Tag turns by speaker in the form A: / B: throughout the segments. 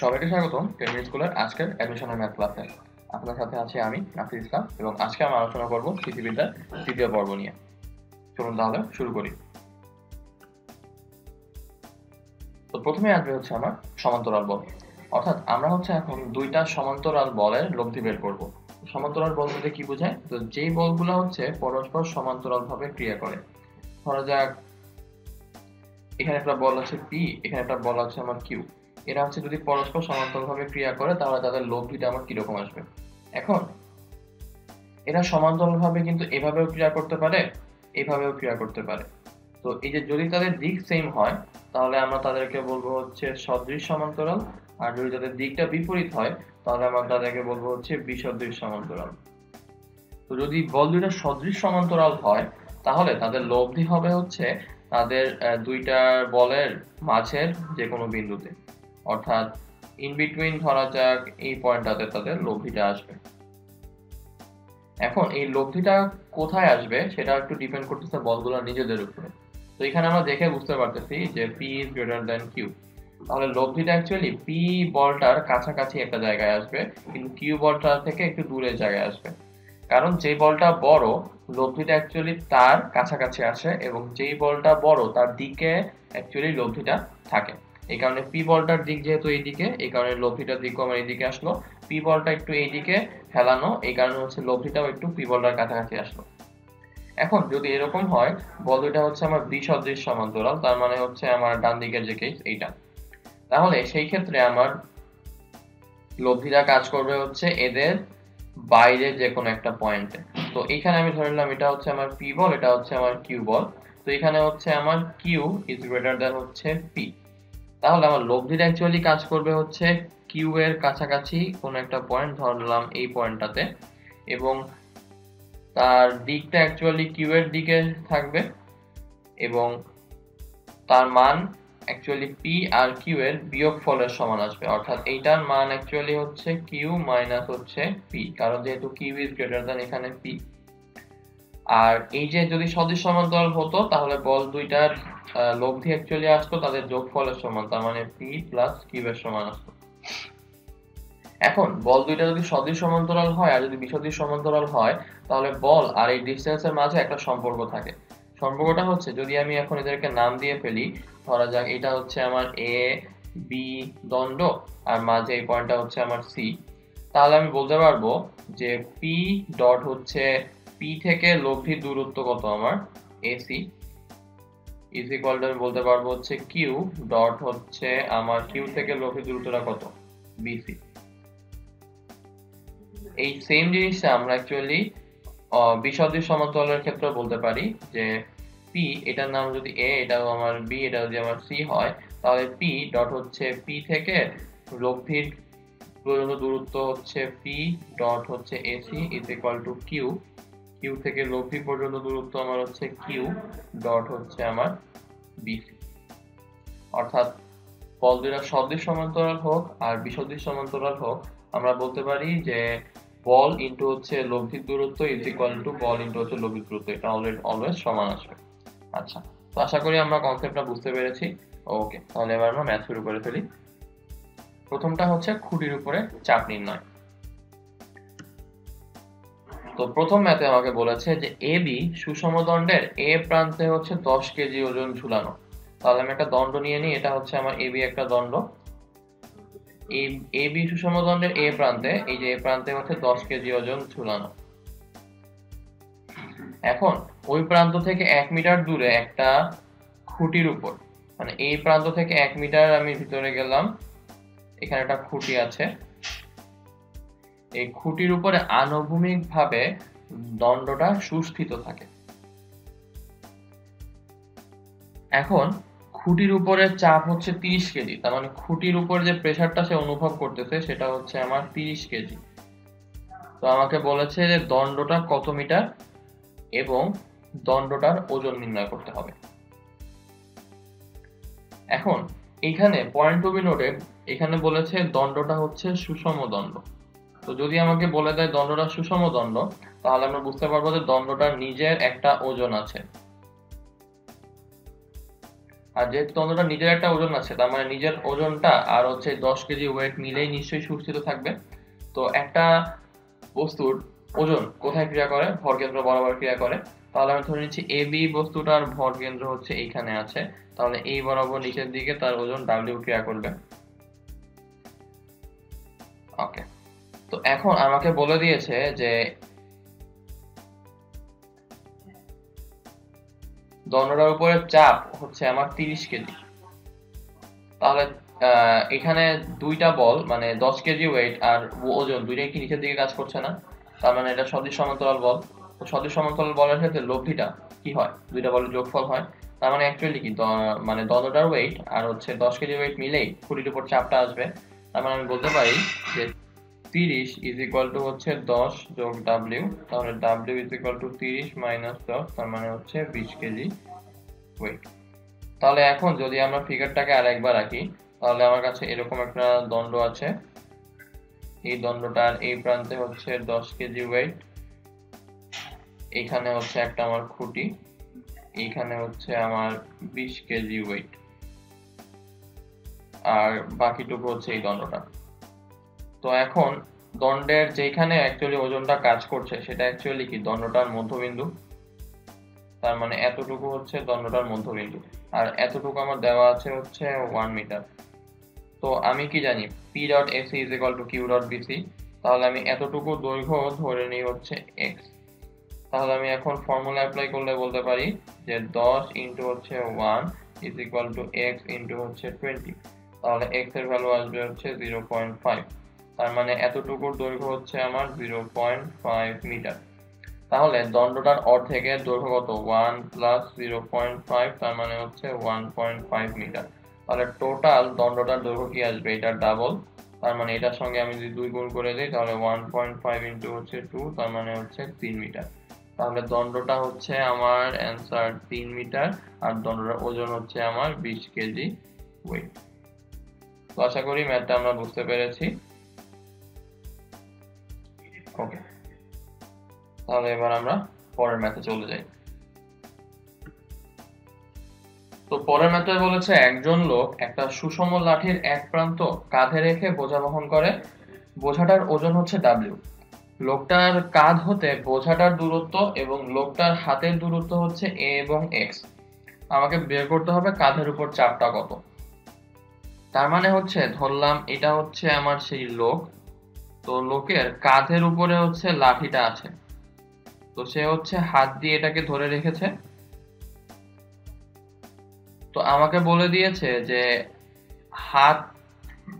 A: সবাইকে স্বাগতম টেকনিক স্কুলের আজকের অ্যাডমিশনের ম্যাথ ক্লাসে। আপনার সাথে আছি আমি নাফিস ইসলাম এবং আজকে আমরা আলোচনা করব স্থিতিবিদ্যার তৃতীয় পর্ব নিয়ে। চলুন তাহলে শুরু করি। তো প্রথমে আসবে হচ্ছে আমার সমান্তরাল বল, অর্থাৎ আমরা হচ্ছে এখন দুইটা সমান্তরাল বলের লব্ধি বের করব। সমান্তরাল বল বলতে কি বোঝায়? তো যেই বলগুলো হচ্ছে পরস্পর সমান্তরালভাবে ক্রিয়া করে। ধরা যাক এখানে একটা বল আছে পি, এখানে একটা বল আছে আমার কিউ। এরা হচ্ছে যদি পরস্পর সমান্তরালভাবে ক্রিয়া করে তাহলে তাদের লব্ধিটা আমার কিরকম আসবে। এখন এরা সমান্তরালভাবে কিন্তু এভাবেও ক্রিয়া করতে পারে, এভাবেও ক্রিয়া করতে পারে। তো এই যে যদি তাদের দিক সেম হয় তাহলে আমরা তাদেরকে বলবো হচ্ছে সদৃশ সমান্তরাল, আর যদি তাদের দিকটা বিপরীত হয় তাহলে আমরা তাদেরকে বলবো হচ্ছে বিসদৃশ সমান্তরাল। তো যদি বল দুইটা সদৃশ সমান্তরাল হয় তাহলে তাদের লব্ধি হবে হচ্ছে তাদের দুইটা বলের মাঝের যে কোনো বিন্দুতে, অর্থাৎ ইন বিটুইন ধরা যাক এই পয়েন্টটাতে তাদের লব্ধিটা আসবে। এখন এই লব্ধিটা কোথায় আসবে সেটা একটু ডিপেন্ড করতেছে বলগুলোর নিজেদের উপরে। তো এখানে আমরা দেখে বুঝতে পারতেছি যে P is greater than Q, তাহলে লব্ধিটা অ্যাকচুয়ালি P বলটার কাছাকাছি একটা জায়গায় আসবে, কিন্তু Q বলটা থেকে একটু দূরের জায়গায় আসবে। কারণ যে বলটা বড় লব্ধিটা অ্যাকচুয়ালি তার কাছাকাছি আসে, এবং যেই বলটা বড় তার দিকে অ্যাকচুয়ালি লব্ধিটা থাকে। এই কারণে পি বলটার দিক যেহেতু এইদিকে, এই কারণে লব্ধিটার দিকও আমার এইদিকে আসলো। পি বলটা একটু এইদিকে হেলানো, এই কারণে হচ্ছে লব্ধিটাও একটু পি বলটার কাছাকাছি আসলো। এখন যদি এরকম হয় বল দুইটা হচ্ছে আমার বিসদৃশ সমান্তরাল, তার মানে হচ্ছে আমার ডান দিকের যে কেস এইটা, তাহলে সেই ক্ষেত্রে আমার লব্ধিটা কাজ করবে হচ্ছে এদের বাইরে যে কোনো একটা পয়েন্টে। তো এখানে আমি ধরে নিলাম এটা হচ্ছে আমার পি বল, এটা হচ্ছে আমার কিউ বল। তো এখানে হচ্ছে আমার কিউ ইজ গ্রেটার দ্যান হচ্ছে পি, তাহলে আমার লব্ধিটা অ্যাকচুয়ালি কাজ করবে হচ্ছে কিউ এর কাছাকাছি কোন একটা পয়েন্ট, ধরলাম এই পয়েন্টটাতে, এবং তার দিকটা অ্যাকচুয়ালি কিউ এর দিকে থাকবে, এবং তার মান অ্যাকচুয়ালি পি আর কিউ এর বিয়োগফলের সমান আসবে। অর্থাৎ এইটার মান অ্যাকচুয়ালি হচ্ছে কিউ মাইনাস হচ্ছে পি, কারণ যেহেতু কিউ ইজ গ্রেটার দ্যান এখানে পি। আর এই যে যদি সদৃশ সমান্তরাল হতো তাহলে বল দুইটার লব্ধি অ্যাকচুয়ালি আসতো তাদের যোগফলের সমান, তার মানে পি প্লাস কিউ এর সমান আসতো। এখন বল দুইটা যদি সদৃশ সমান্তরাল হয় আর যদি বিসদৃশ সমান্তরাল হয় তাহলে বল আর এই ডিসটেন্সের মাঝে একটা সম্পর্ক থাকে। সম্পর্কটা হচ্ছে যদি আমি এখন এদেরকে নাম দিয়ে ফেলি, ধরা যাক এটা হচ্ছে আমার এ বি দণ্ড আর মাঝে এই পয়েন্টটা হচ্ছে আমার সি, তাহলে আমি বলতে পারবো যে পি ডট হচ্ছে পি থেকে লব্ধির দূরত্ব কত আমার এসি ইজ ইকুয়াল টু আমি বলতে পারবো হচ্ছে কিউ ডট হচ্ছে আমার কিউ থেকে লব্ধির দূরত্বটা কত বিসি। এই সেম জিনিসটা আমরা অ্যাকচুয়ালি বিসদৃশ সমান্তরালের ক্ষেত্রে বলতে পারি যে পি এটার নাম যদি এ, এটাও আমার বি, এটা যদি আমার সি হয়, তাহলে পি ডট হচ্ছে পি থেকে লব্ধির পর্যন্ত দূরত্ব হচ্ছে পি ডট হচ্ছে AC is equal to Q, Q থেকে লব্ধি পর্যন্ত দূরত্ব আমার হচ্ছে কিউ ডট হচ্ছে আমার বিসি। অর্থাৎ বল দুইটা সদৃশ সমান্তরাল হোক আর বিসদৃশ সমান্তরাল হোক, আমরা বলতে পারি যে বল ইনটু হচ্ছে লব্ধির দূরত্ব is equal two ball into হচ্ছে লব্ধির দূরত্ব, এটা অলওয়েজ সমান আসবে। আচ্ছা, তো আশা করি আমরা কনসেপ্টটা বুঝতে পেরেছি। ওকে, তাহলে এবার আমরা ম্যাথ শুরু করে ফেলি। প্রথমটা হচ্ছে খুঁটির উপরে চাপ নির্ণয়। তো প্রথম ম্যাথে আমাকে বলেছে যে এ বি সুষম দণ্ডের এ প্রান্তে হচ্ছে 10 কেজি ওজন ঝুলানো। তাহলে আমি একটা দণ্ড নিয়ে নিই, এটা হচ্ছে আমার এ বি একটা দণ্ড। এ বি সুষম দণ্ডের এ প্রান্তে, এই যে এ প্রান্তে হচ্ছে 10 কেজি ওজন ঝুলানো। এখন ওই প্রান্ত থেকে 1 মিটার দূরে একটা খুঁটির উপর, মানে এই প্রান্ত থেকে 1 মিটার আমি ভিতরে গেলাম, এখানে একটা খুঁটি আছে, এই খুঁটির উপরে আনুভূমিক ভাবে দণ্ডটা সুস্থিত থাকে। এখন খুঁটির উপরে চাপ হচ্ছে 30 কেজি, তার মানে খুঁটির উপর যে প্রেসারটা সে অনুভব করতেছে সেটা হচ্ছে আমার 30 কেজি। তো আমাকে বলেছে যে দণ্ডটা কত মিটার এবং দণ্ডটার ওজন নির্ণয় করতে হবে। এখন এখানে পয়েন্ট টু বি নোটেড, এখানে বলেছে দণ্ডটা হচ্ছে সুষম দণ্ড। তো যদি আমাকে বলে দেয় দণ্ডটা সুষম দণ্ড, তাহলে আমরা বুঝতে পারবো যে দণ্ডটার নিজের একটা ওজন আছে। আর যেহেতু তন্ত্রটা নিজের একটা ওজন আছে, তার মানে নিজের ওজনটা আর হচ্ছে 10 কেজি ওয়েট মিলেই নিশ্চয়ই সুস্থিত থাকবে। তো একটা বস্তুর ওজন কোথায় ক্রিয়া করে? ভরকেন্দ্র বরাবর ক্রিয়া করে। তাহলে আমি ধরে নিচ্ছি এ বি বস্তুটার ভরকেন্দ্র হচ্ছে এইখানে আছে, তাহলে এই বরাবর নিচের দিকে তার ওজন ডাব্লিউ ক্রিয়া করবে। ওকে, তো এখন আমাকে বলে দিয়েছে যে দণ্ডটার উপরে চাপ হচ্ছে আমার 30 কেজি। তাহলে এখানে দুইটা বল মানে 10 কেজি ওয়েট আর ওজন দুইটাই কি নিচের দিকে কাজ করছে না? তার মানে এটা সদিশ সমান্তরাল বল। তো সদিশ সমান্তরাল বলের ক্ষেত্রে লব্ধিটা কি হয়? দুইটা বলের যোগফল হয়। তার মানে অ্যাকচুয়ালি কি মানে দণ্ডটার ওয়েট আর হচ্ছে 10 কেজি ওয়েট মিলেই খুঁটির উপর চাপটা আসবে। তার মানে আমি বলতে পারি যে 30 ইজ ইকুয়াল টু হচ্ছে 10 যোগ ডাব্লিউ। তাহলে W is equal two 30 minus 10, তার মানে হচ্ছে 20 কেজি ওয়েট। তাহলে এখন যদি আমরা ফিগারটাকে আরেকবার রাখি, তাহলে আমার কাছে এরকম একটা দণ্ড আছে। এই দণ্ডটার এই প্রান্তে হচ্ছে 10 কেজি ওয়েট, এইখানে হচ্ছে একটা আমার খুঁটি, এইখানে হচ্ছে আমার 20 কেজি ওয়েট, আর বাকিটুকু হচ্ছে এই দণ্ডটা। তো এখন দণ্ডের যেখানে অ্যাকচুয়ালি ওজনটা কাজ করছে সেটা অ্যাকচুয়ালি কি দণ্ডটার মধ্যবিন্দু। তার মানে এতটুকু হচ্ছে দণ্ডটার মধ্যবিন্দু, আর এতটুকু আমার দেওয়া আছে হচ্ছে 1 মিটার। তো আমি কি জানি P dot AC is equal two Q dot BC। তাহলে আমি এতটুকু দৈর্ঘ্য ধরে নিই হচ্ছে x। তাহলে আমি এখন ফর্মুলা অ্যাপ্লাই করলে বলতে পারি যে 10 ইন্টু হচ্ছে 1 is equal two x into হচ্ছে 20। তাহলে x এর ভ্যালু আসবে হচ্ছে 0.5। তার মানে এতটুকুর দৈর্ঘ্য হচ্ছে আমার 0.5 মিটার। তাহলে দণ্ডটার অর্ধেকের দৈর্ঘ্য কত? 1 প্লাস 0.5, তার মানে হচ্ছে 1.5 মিটার। তাহলে টোটাল দণ্ডটার দৈর্ঘ্য কি আসবে? এটা ডাবল, তার মানে এটার সঙ্গে আমি যদি 2 গুণ করে দিই তাহলে 1.5 ইন্টু হচ্ছে 2, তার মানে হচ্ছে 3 মিটার। তাহলে দণ্ডটা হচ্ছে আমার অ্যান্সার 3 মিটার, আর দণ্ডটার ওজন হচ্ছে আমার 20 কেজি ওয়েট। তো আশা করি ম্যাথটা আমরা বুঝতে পেরেছি। ওকে, তাহলে এবার আমরা পরের ম্যাথে চলে যাই। তো পরের ম্যাথে বলেছে একজন লোক একটা সুষম লাঠির এক প্রান্ত কাঁধে রেখে বোঝা বহন করে। বোঝাটার ওজন হচ্ছে ডাব্লিউ। লোকটার কাঁধ হতে বোঝাটার দূরত্ব এবং লোকটার হাতের দূরত্ব হচ্ছে এ এবং এক্স। আমাকে বের করতে হবে কাঁধের উপর চাপটা কত। তার মানে হচ্ছে ধরলাম এটা হচ্ছে আমার সেই লোক, তো লোকের কাঁধের উপরে হচ্ছে লাঠিটা আছে, তো সে হচ্ছে হাত দিয়ে এটাকে ধরে রেখেছে। তো আমাকে বলে দিয়েছে যে হাত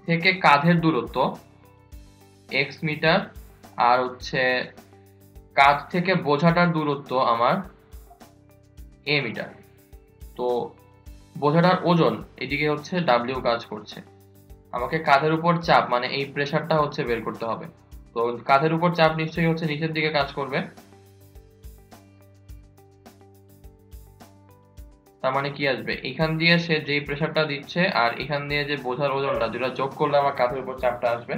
A: থেকে কাঁধের দূরত্ব x মিটার, আর হচ্ছে কাঁধ থেকে বোঝাটার দূরত্ব আমার a মিটার। তো বোঝাটার ওজন এদিকে হচ্ছে w কাজ করছে। আমাকে কাঁধের উপর চাপ মানে এই প্রেসারটা হচ্ছে বের করতে হবে। তো কাঁধের উপর চাপ নিশ্চয়ই হচ্ছে নিচের দিকে কাজ করবে, তার মানে কি আসবে? এখান দিয়ে সে যেই প্রেসারটা দিচ্ছে আর এখান দিয়ে যে বোঝার ওজনটা, যেটা যোগ করলে আমার কাঁধের উপর চাপটা আসবে।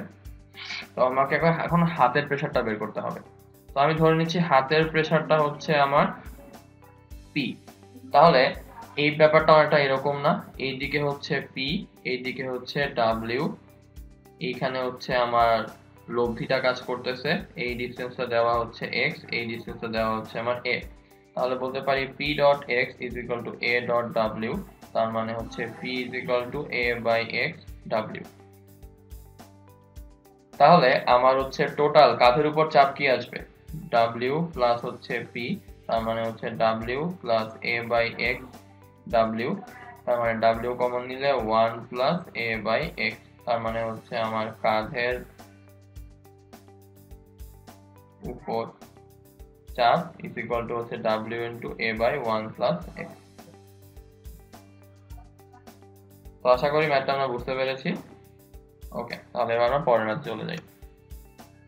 A: তো আমাকে এখন হাতের প্রেসারটা বের করতে হবে। তো আমি ধরে নিচ্ছি হাতের প্রেসারটা হচ্ছে আমার পি। তাহলে এই ব্যাপারটা অনেকটা এরকম না, এইদিকে হচ্ছে পি, এইদিকে হচ্ছে ডাব্লিউ, এইখানে হচ্ছে আমার লব্ধিটা কাজ করতেছে, এই ডিসটেন্সটা দেওয়া হচ্ছে এক্স, এই ডিসটেন্সটা দেওয়া হচ্ছে আমার এ। তাহলে বলতে পারি P dot X is equal to A dot W. তার মানে হচ্ছে P is equal to A by X W. তাহলে আমার হচ্ছে টোটাল কাঁধের উপর চাপ কি আসবে? ডাব্লিউ প্লাস হচ্ছে পি, তার মানে হচ্ছে W plus A by X W. তার মানে ডাব্লিউ কমন নিলে 1 প্লাস এ বাই এক্স, তার মানে হচ্ছে আমার কাঁধের উপর চাপ ইজ ইকুয়াল টু হচ্ছে W into A by 1 plus X. তো আশা করি ম্যাথটা আমরা বুঝতে পেরেছি। ওকে, তাহলে এবার আমরা পরের ম্যাথে চলে যাই।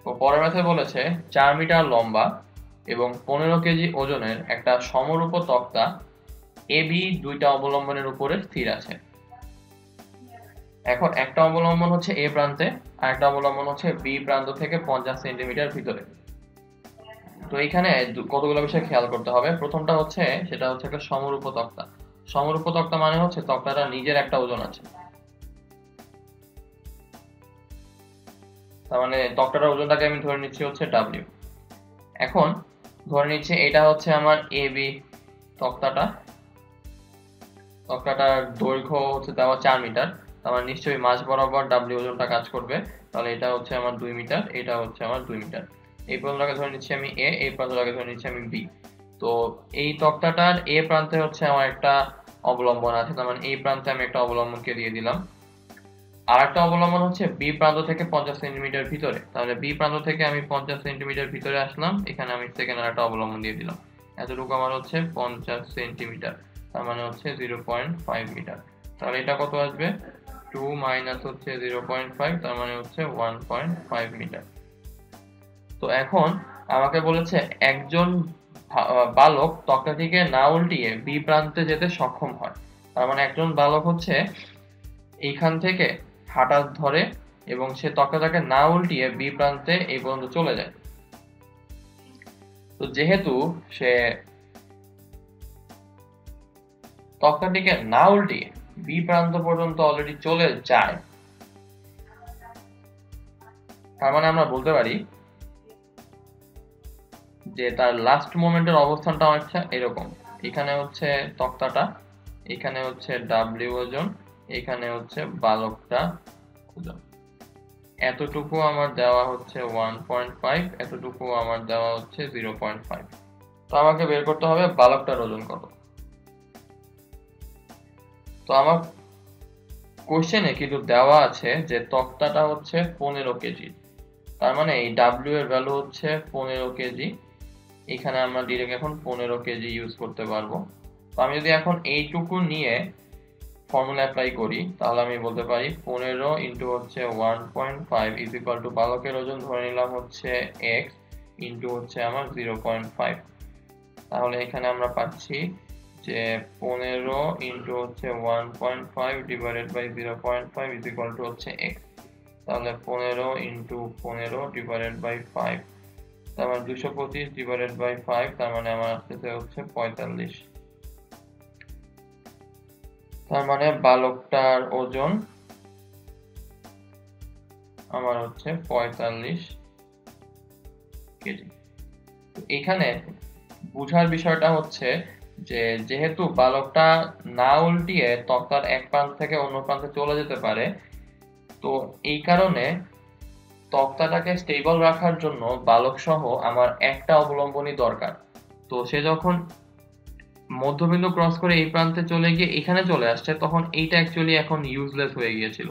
A: তো পরের ম্যাথে বলেছে 4 মিটার লম্বা এবং 15 কেজি ওজনের একটা সমরূপ তক্তা এবি দুইটা অবলম্বনের উপরে স্থির আছে। এখন একটা অবলম্বন হচ্ছে এ প্রান্তে আর একটা অবলম্বন হচ্ছে বি প্রান্ত থেকে 50 সেন্টিমিটার ভিতরে। তো এখানে কতগুলো বিষয় খেয়াল করতে হবে। প্রথমটা হচ্ছে সেটা হচ্ছে একটা সমরূপ তক্তা। সমরূপ তক্তা মানে হচ্ছে তক্তাটা নিজের একটা ওজন আছে, তার মানে তক্তাটার ওজনটাকে আমি ধরে নিচ্ছি হচ্ছে W। এখন ধরে নিচ্ছি এটা হচ্ছে আমার এ বি তক্তাটা, তক্তাটার দৈর্ঘ্য হচ্ছে দেওয়া 4 মিটার, তার মানে নিশ্চয়ই মাঝ বরাবর W ওজনটা কাজ করবে, তাহলে এটা হচ্ছে আমার 2 মিটার, এটা হচ্ছে আমার 2 মিটার। এই প্রান্তটাকে ধরে নিচ্ছি আমি এ, এই প্রান্তটাকে ধরে নিচ্ছি আমি বি। তো এই তক্তাটার এ প্রান্তে হচ্ছে আমার একটা অবলম্বন আছে, তার মানে এই প্রান্তে আমি একটা অবলম্বনকে দিয়ে দিলাম। আর একটা অবলম্বন হচ্ছে বি প্রান্ত থেকে 50 সেন্টিমিটার ভিতরে, তাহলে বি প্রান্ত থেকে আমি 50 সেন্টিমিটার ভিতরে আসলাম, এখানে আমি সেকেন্ড আর একটা অবলম্বন দিয়ে দিলাম। এতটুকু আমার হচ্ছে 50 সেন্টিমিটার, তার মানে হচ্ছে 0.5 মিটার। তাহলে এটা কত আসবে? 2 মাইনাস হচ্ছে 0.5, তার মানে হচ্ছে 1.5 মিটার। তো এখন আমাকে বলেছে একজন বালক তক্তাটিকে না উল্টিয়ে বি প্রান্তে যেতে সক্ষম হয়। তার মানে একজন বালক হচ্ছে এইখান থেকে হাঁটা ধরে এবং সে তক্তাটাকে না উল্টিয়ে বি প্রান্তে এই পর্যন্ত চলে যায়। তো যেহেতু সে তক্তাটিকে না উল্টিয়ে বি প্রান্ত পর্যন্ত অলরেডি চলে যায়, তার মানে আমরা বলতে পারি যে তার লাস্ট মোমেন্টের অবস্থানটা হচ্ছে এরকম, এখানে হচ্ছে তক্তাটা, এখানে হচ্ছে ডাব্লিউ ওজন, এখানে হচ্ছে বালকটা ওজন। এতটুকু আমার দেওয়া হচ্ছে 1.5, এতটুকু আমার দেওয়া হচ্ছে 0.5। তো আমাকে বের করতে হবে বালকটার ওজন কত। তো আমার কোশ্চেনে কিন্তু দেওয়া আছে যে তক্তাটা হচ্ছে 15 কেজি, তার মানে এই ডাব্লিউ এর ভ্যালু হচ্ছে 15 কেজি। এখানে আমরা ডিরেক্ট এখন 15 কেজি ইউজ করতে পারবো। তো আমি যদি এখন এইটুকু নিয়ে ফর্মুলা অ্যাপ্লাই করি, তাহলে আমি বলতে পারি 15 ইন্টু হচ্ছে 1.5 ইজ ইকুয়াল টু বালকের ওজন ধরে নিলাম হচ্ছে x ইন্টু হচ্ছে আমার 0.5। তাহলে এখানে আমরা পাচ্ছি যে 15 ইন্টু হচ্ছে 1.5 divided by 0.5 is equal to হচ্ছে x। তাহলে 15 ইন্টু 15 ডিভাইডেড বাই 5, তার মানে 225 ডিভাইডেড বাই 5, তার মানে আমার আসতেছে হচ্ছে 45। তার মানে বালকটার ওজন আমার হচ্ছে 45 কেজি। এখানে বুঝার বিষয়টা হচ্ছে যে যেহেতু বালকটা না উল্টিয়ে তক্তার এক প্রান্ত থেকে অন্য প্রান্তে চলে যেতে পারে, তো এই কারণে তক্তাটাকে স্টেবল রাখার জন্য বালক সহ আমার একটা অবলম্বনই দরকার। তো সে যখন মধ্যবিন্দু ক্রস করে এই প্রান্তে চলে গিয়ে এখানে চলে আসছে, তখন এইটা অ্যাকচুয়ালি এখন ইউজলেস হয়ে গিয়েছিল,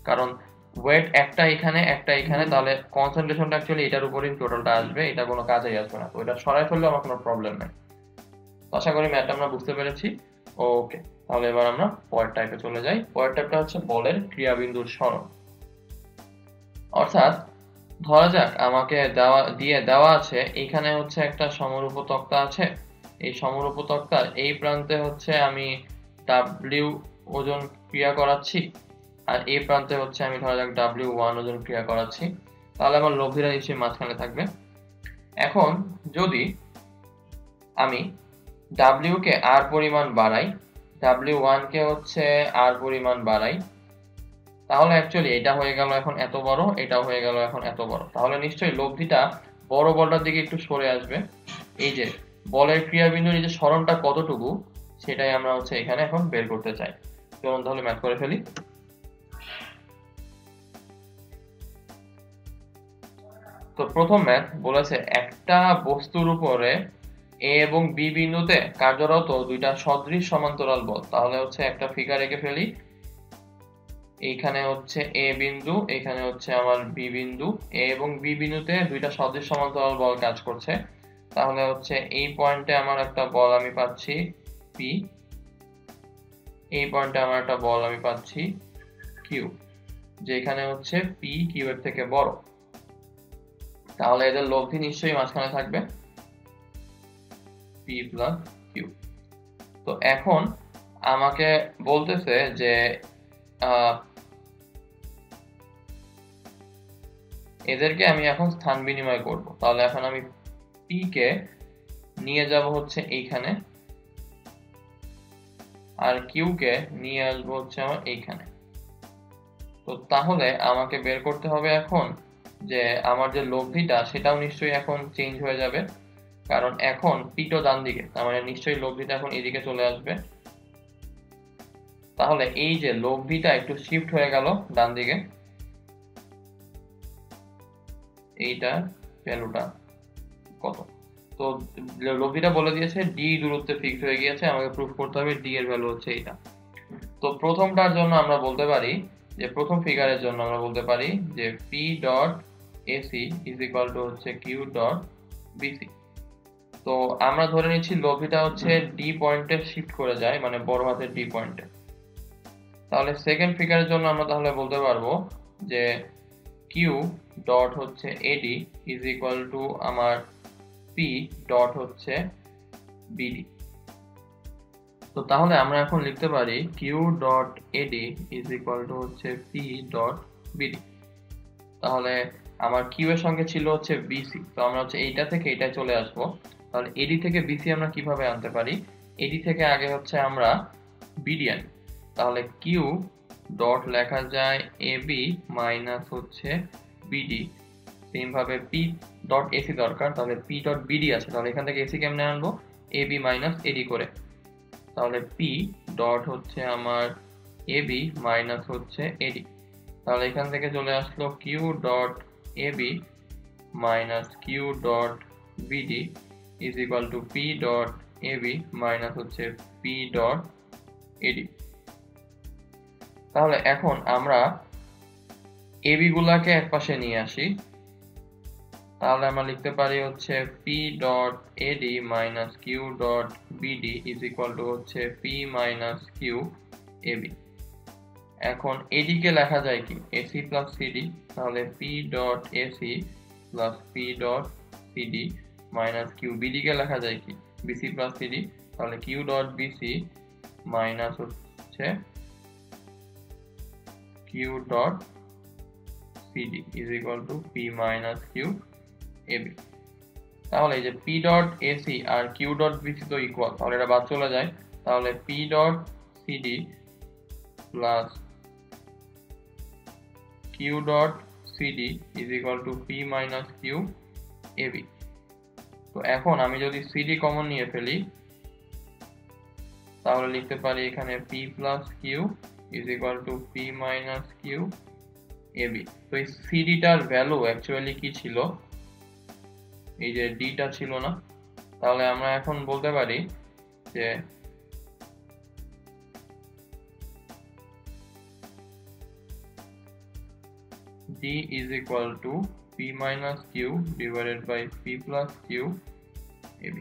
A: কারণ ওয়েট একটা এখানে একটা এখানে, তাহলে কনসেন্ট্রেশনটা অ্যাকচুয়ালি এটার উপরই টোটালটা আসবে, এটা কোনো কাজেই আসবে না। তো এটা সরাই ফেললে আমার কোনো প্রবলেম নাই। আশা করি ম্যাথটা আমরা বুঝতে পেরেছি। ওকে, তাহলে এবার আমরা পরের টাইপে চলে যাই। পরের টাইপটা হচ্ছে বলের ক্রিয়াবিন্দুর সরণ। অর্থাৎ ধরা যাক আমাকে দেওয়া আছে এখানে হচ্ছে একটা সমরূপ তক্তা আছে, এই সমরূপ তক্তার এই প্রান্তে হচ্ছে আমি ডাব্লিউ ওজন ক্রিয়া করাচ্ছি, আর এই প্রান্তে হচ্ছে আমি ধরা যাক W1 ওজন ক্রিয়া করাচ্ছি, তাহলে আমার লব্ধিটা নিশ্চয়ই মাঝখানে থাকবে। এখন যদি আমি W কে R পরিমাণ বাড়াই, W1 কে হচ্ছে R পরিমাণ বাড়াই, তাহলে অ্যাকচুয়ালি এটা হয়ে গেল এখন এত বড়, এটাও হয়ে গেল এখন এত বড়, তাহলে নিশ্চয়ই লব্ধিটা বড় বলটার দিকে একটু সরে আসবে। এই যে বলের ক্রিয়াবিন্দুর এই যে সরণটা কতটুকু, সেটাই আমরা হচ্ছে এখানে এখন বের করতে চাই। চলুন তাহলে ম্যাথ করে ফেলি। তো প্রথম ম্যাথ বলেছে একটা বস্তুর উপরে এ এবং বি বিন্দুতে কার্যরত দুইটা সদৃশ সমান্তরাল বল। তাহলে হচ্ছে একটা ফিগার এঁকে ফেলি। এইখানে হচ্ছে এ বিন্দু, এখানে হচ্ছে আমার বি বিন্দু, এ এবং বি বিন্দুতে দুইটা সদৃশ সমান্তরাল বল কাজ করছে। তাহলে হচ্ছে এই পয়েন্টে আমার একটা বল আমি পাচ্ছি পি, এই পয়েন্টে আমার একটা বল আমি পাচ্ছি কিউ, যেখানে হচ্ছে পি কিউ এর থেকে বড়। তাহলে এদের লব্ধি নিশ্চয়ই মাঝখানে থাকবে, পি প্লাস কিউ। তো এখন আমাকে বলতেছে যে এদেরকে আমি এখন স্থান বিনিময় করব। তাহলে এখন আমি পি কে নিয়ে যাব হচ্ছে এইখানে, আর কিউ কে নিয়ে আসবো হচ্ছে আমার এইখানে। তো তাহলে আমাকে বের করতে হবে এখন যে আমার যে লব্ধিটা সেটাও নিশ্চয়ই এখন চেঞ্জ হয়ে যাবে, কারণ এখন পিটো ডান দিকে, তার মানে নিশ্চয়ই লব্ধিটা এখন এদিকে চলে আসবে। তাহলে এই যে লব্ধিটা একটু শিফট হয়ে গেল ডান দিকে, এইটা ভ্যালুটা কত? তো লব্ধিটা বলে দিয়েছে ডি দূরত্বে ফিক্স হয়ে গিয়েছে, আমাকে প্রুফ করতে হবে ডি এর ভ্যালু হচ্ছে এইটা। তো প্রথমটার জন্য আমরা বলতে পারি যে প্রথম ফিগারের জন্য আমরা বলতে পারি যে P dot AC is equal to হচ্ছে কিউ ডট বিসি। তো আমরা ধরে নিচ্ছি লব্ধিটা হচ্ছে ডি পয়েন্টে শিফট করে যায়, মানে বড় হাতের ডি পয়েন্টে। তাহলে সেকেন্ড ফিগারের জন্য আমরা তাহলে বলতে পারবো যে কিউ ডট হচ্ছে এডি ইজ ইকুয়াল টু আমার পি ডট হচ্ছে বিডি। তো তাহলে আমরা এখন লিখতে পারি Q dot AD is equal to হচ্ছে পি ডট বিডি। তাহলে আমার কিউ এর সঙ্গে ছিল হচ্ছে বিসি, তো আমরা হচ্ছে এইটা থেকে এইটা চলে আসবো। তাহলে এডি থেকে বিসি আমরা কিভাবে আনতে পারি? এডি থেকে আগে হচ্ছে আমরা বিডি আনি। তাহলে কিউ ডট লেখা যায় এবি মাইনাস হচ্ছে বিডি। সেম ভাবে পি ডট এসি দরকার, তাহলে পি ডট বিডি আছে, তাহলে এখান থেকে এসি কেমনে আনবো? এবি মাইনাস এডি করে। তাহলে পি ডট হচ্ছে আমার এবি মাইনাস হচ্ছে এডি। তাহলে এখান থেকে চলে আসলো Q dot AB minus Q dot BD is equal to P dot AB minus হচ্ছে পি ডট এডি। তাহলে এখন আমরা এবি গুলাকে এক পাশে নিয়ে আসি। তাহলে আমরা লিখতে পারি হচ্ছে P dot AD minus Q dot BD is equal to হচ্ছে পি মাইনাস কিউ এবি। এখন এডি কে লেখা যায় কি? AC plus CD. তাহলে P dot AC plus P dot CD minus Q. BD কে লেখা যায় কি? BC plus CD. তাহলে কিউ ডট বিসি মাইনাস হচ্ছে Q dot CD is equal to P minus Q AB. তাহলে এই যে পি ডট এসি আর কিউ ডট বিসি তো ইকুয়াল, তাহলে এটা বাদ চলে যায়। তাহলে P dot CD plus Q dot CD is equal to P minus Q AB. তো এখন আমি যদি সিডি কমন নিয়ে ফেলি তাহলে লিখতে পারি এখানে P plus Q is equal to P minus Q AB. তো এই সিডিটার ভ্যালু অ্যাকচুয়ালি কি ছিল? এই যে ডিটা ছিল না? তাহলে আমরা এখন বলতে পারি যে d is equal to p minus q divided by p plus q ab।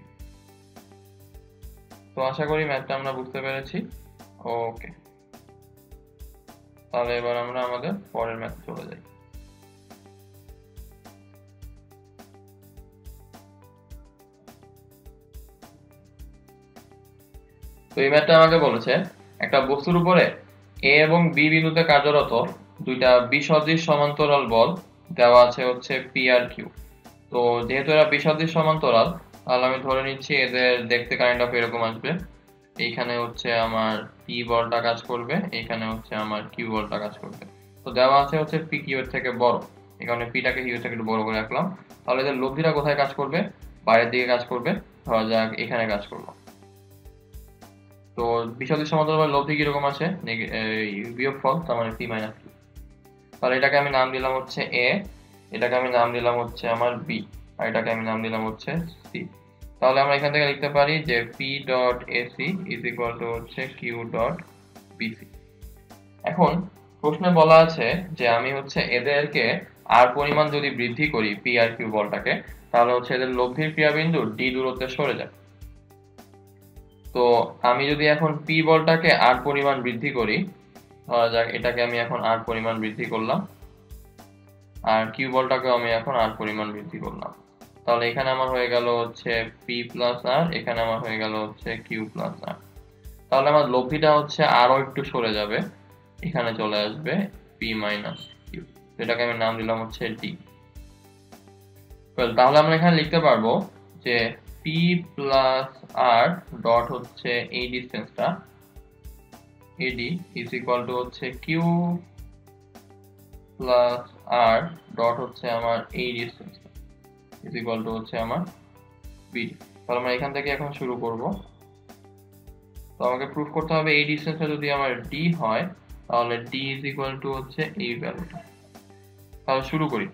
A: তো আশা করি ম্যাথটা আমরা বুঝতে পেরেছি। ওকে, তাহলে এবার আমরা আমাদের পরের ম্যাথে চলে যাই। তো এই ম্যাথটা আমাকে বলেছে একটা বস্তুর উপরে এ এবং বি বিন্দুতে কার্যরত দুইটা বিসদৃশ সমান্তরাল বল দেওয়া আছে হচ্ছে পি আর কিউ। তো যেহেতু এরা বিসদৃশ সমান্তরাল, তাহলে আমি ধরে নিচ্ছি এদের দেখতে কাইন্ড অফ এরকম আসবে। এইখানে হচ্ছে আমার পি বলটা কাজ করবে, এইখানে হচ্ছে আমার কিউ বলটা কাজ করবে। তো দেওয়া আছে হচ্ছে পি কিউ এর থেকে বড়, এই কারণে পিটাকে কিউ থেকে একটু বড় করে রাখলাম। তাহলে এদের লব্ধিটা কোথায় কাজ করবে? বাইরের দিকে কাজ করবে, ধরা যাক এখানে কাজ করলো। তো বিসদৃশ সমান্তরাল লব্ধি কিরকম আসে? বিয়োগফল, তার মানে পি মাইনাস কিউ। তাহলে এটাকে আমি নাম দিলাম হচ্ছে এ, এটাকে আমি নাম দিলাম হচ্ছে আমার বি, আর এটাকে আমি নাম দিলাম হচ্ছে সি। তাহলে আমরা এখান থেকে লিখতে পারি যে P dot AC is equal to হচ্ছে কিউ ডট বিসি। এখন প্রশ্নে বলা আছে যে আমি হচ্ছে এদেরকে আর পরিমাণ যদি বৃদ্ধি করি পি আর কিউ বলটাকে, তাহলে হচ্ছে এদের লব্ধির ক্রিয়াবিন্দু ডি দূরত্বে সরে যায়। তো আমি যদি এখন পি বলটাকে আর পরিমাণ বৃদ্ধি করি, ধরা যাক এটাকে আমি এখন আর পরিমাণ বৃদ্ধি করলাম, আর কিউ বলটাকেও আমি এখন আর পরিমাণ বৃদ্ধি করলাম, তাহলে এখানে আমার হয়ে গেল হচ্ছে পি প্লাস আর, এখানে আমার হয়ে গেল হচ্ছে কিউ প্লাস আর। তাহলে আমার লব্ধিটা হচ্ছে আরো একটু সরে যাবে, এখানে চলে আসবে পি মাইনাস কিউ। এটাকে আমি নাম দিলাম হচ্ছে ডি। তাহলে আমরা এখানে লিখতে পারবো যে পি প্লাস আর ডট হচ্ছে এই ডিস্টেন্সটা, এডি ইজ ইকুয়াল টু হচ্ছে কিউ প্লাস আর ডট হচ্ছে আমার এই ডিস্টেন্স ইজ ইকুয়াল টু হচ্ছে আমার বিডি। তাহলে আমরা এখান থেকে এখন শুরু করব। তো আমাকে প্রুফ করতে হবে এই ডিস্টেন্সটা যদি আমার ডি হয় তাহলে ডি ইজ ইকুয়াল টু হচ্ছে এই ভ্যালুটা। তাহলে শুরু করি।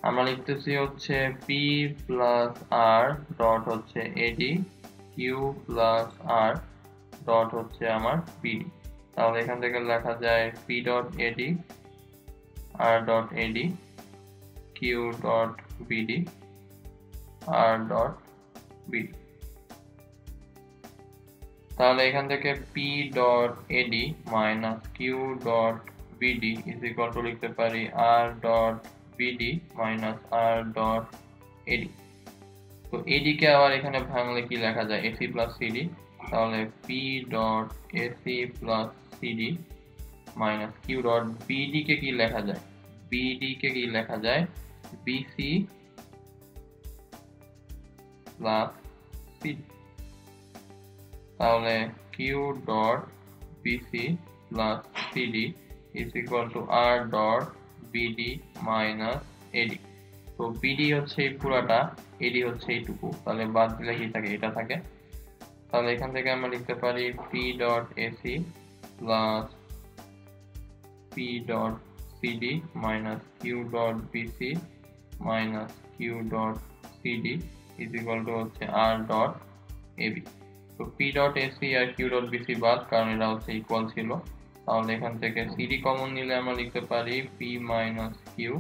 A: আমরা লিখতেছি হচ্ছে পি প্লাস আর ডট হচ্ছে AD Q plus R dot হচ্ছে আমার বিডি। তাহলে এখান থেকে লেখা যায় P dot AD R dot AD Q dot BD R dot BD. তাহলে এখান থেকে P dot AD minus Q dot BD is equal to লিখতে পারি R dot BD minus R dot AD. তো এডি কে আবার এখানে ভাঙলে কি লেখা যায় এসি প্লাস সিডি। তাহলে P dot AC plus CD minus Q dot BD কে কি লেখা যায় বিডি কে কি লেখা যায় বিসি প্লাস সিডি। তাহলে Q dot BC plus CD is equal to R dot BD minus AD. তো বিডি হচ্ছে এই পুরাটা, এডি হচ্ছে এইটুকু, তাহলে বাদ দিলে কি থাকে এটা থাকে। তাহলে এখান থেকে আমরা লিখতে পারি P dot AC plus P dot CD minus Q dot BC minus Q dot CD is equal to হচ্ছে আর ডট এবি। তো পি ডট এসি আর কিউ ডট বিসি বাদ, কারণ এরা হচ্ছে ইকুয়াল ছিল। তাহলে এখান থেকে সিডি কমন নিলে আমরা লিখতে পারি P minus Q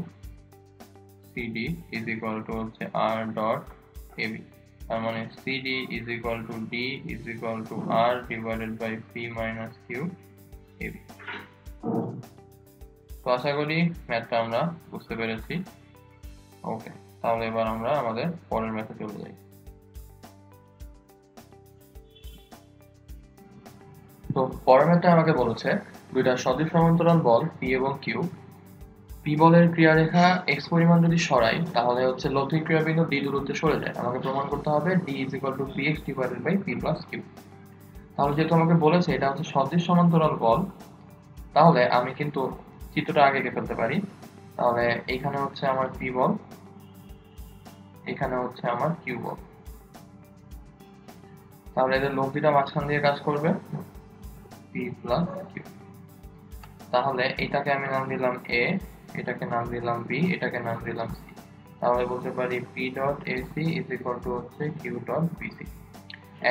A: CD is equal to হচ্ছে আর ডট এবি। তার মানে CD is equal to D is equal to R divided by P minus Q AB. তো আশা করি ম্যাথটা আমরা বুঝতে পেরেছি। ওকে, তাহলে এবার আমরা আমাদের পরের ম্যাথে চলে যাই। তো পরের ম্যাথটা আমাকে বলেছে দুইটা সদৃশ সমান্তরাল বল পি এবং কিউ। পি বলের ক্রিয়ারেখা এক্স পরিমাণ যদি সরাই তাহলে হচ্ছে লব্ধিক ক্রিয়াবিন্দু ডি দূরত্বে সরে যায়। আমাকে প্রমাণ করতে হবে D is equal to P X divided by P plus Q. তাহলে যেহেতু আমাকে বলেছে এটা হচ্ছে সদৃশ সমান্তরাল বল, তাহলে আমি কিন্তু চিত্রটা আগে এঁকে ফেলতে পারি। তাহলে এখানে হচ্ছে আমার পি বল, এখানে হচ্ছে আমার কিউ বল। তাহলে এদের লব্ধিটা মাঝখান দিয়ে কাজ করবে পি প্লাস কিউ। তাহলে এটাকে আমি নাম দিলাম এ, এটাকে নাম দিলাম বি, এটাকে নাম দিলাম সি। তাহলে বলতে পারি P dot AC is equal to হচ্ছে কিউ ডট বিসি।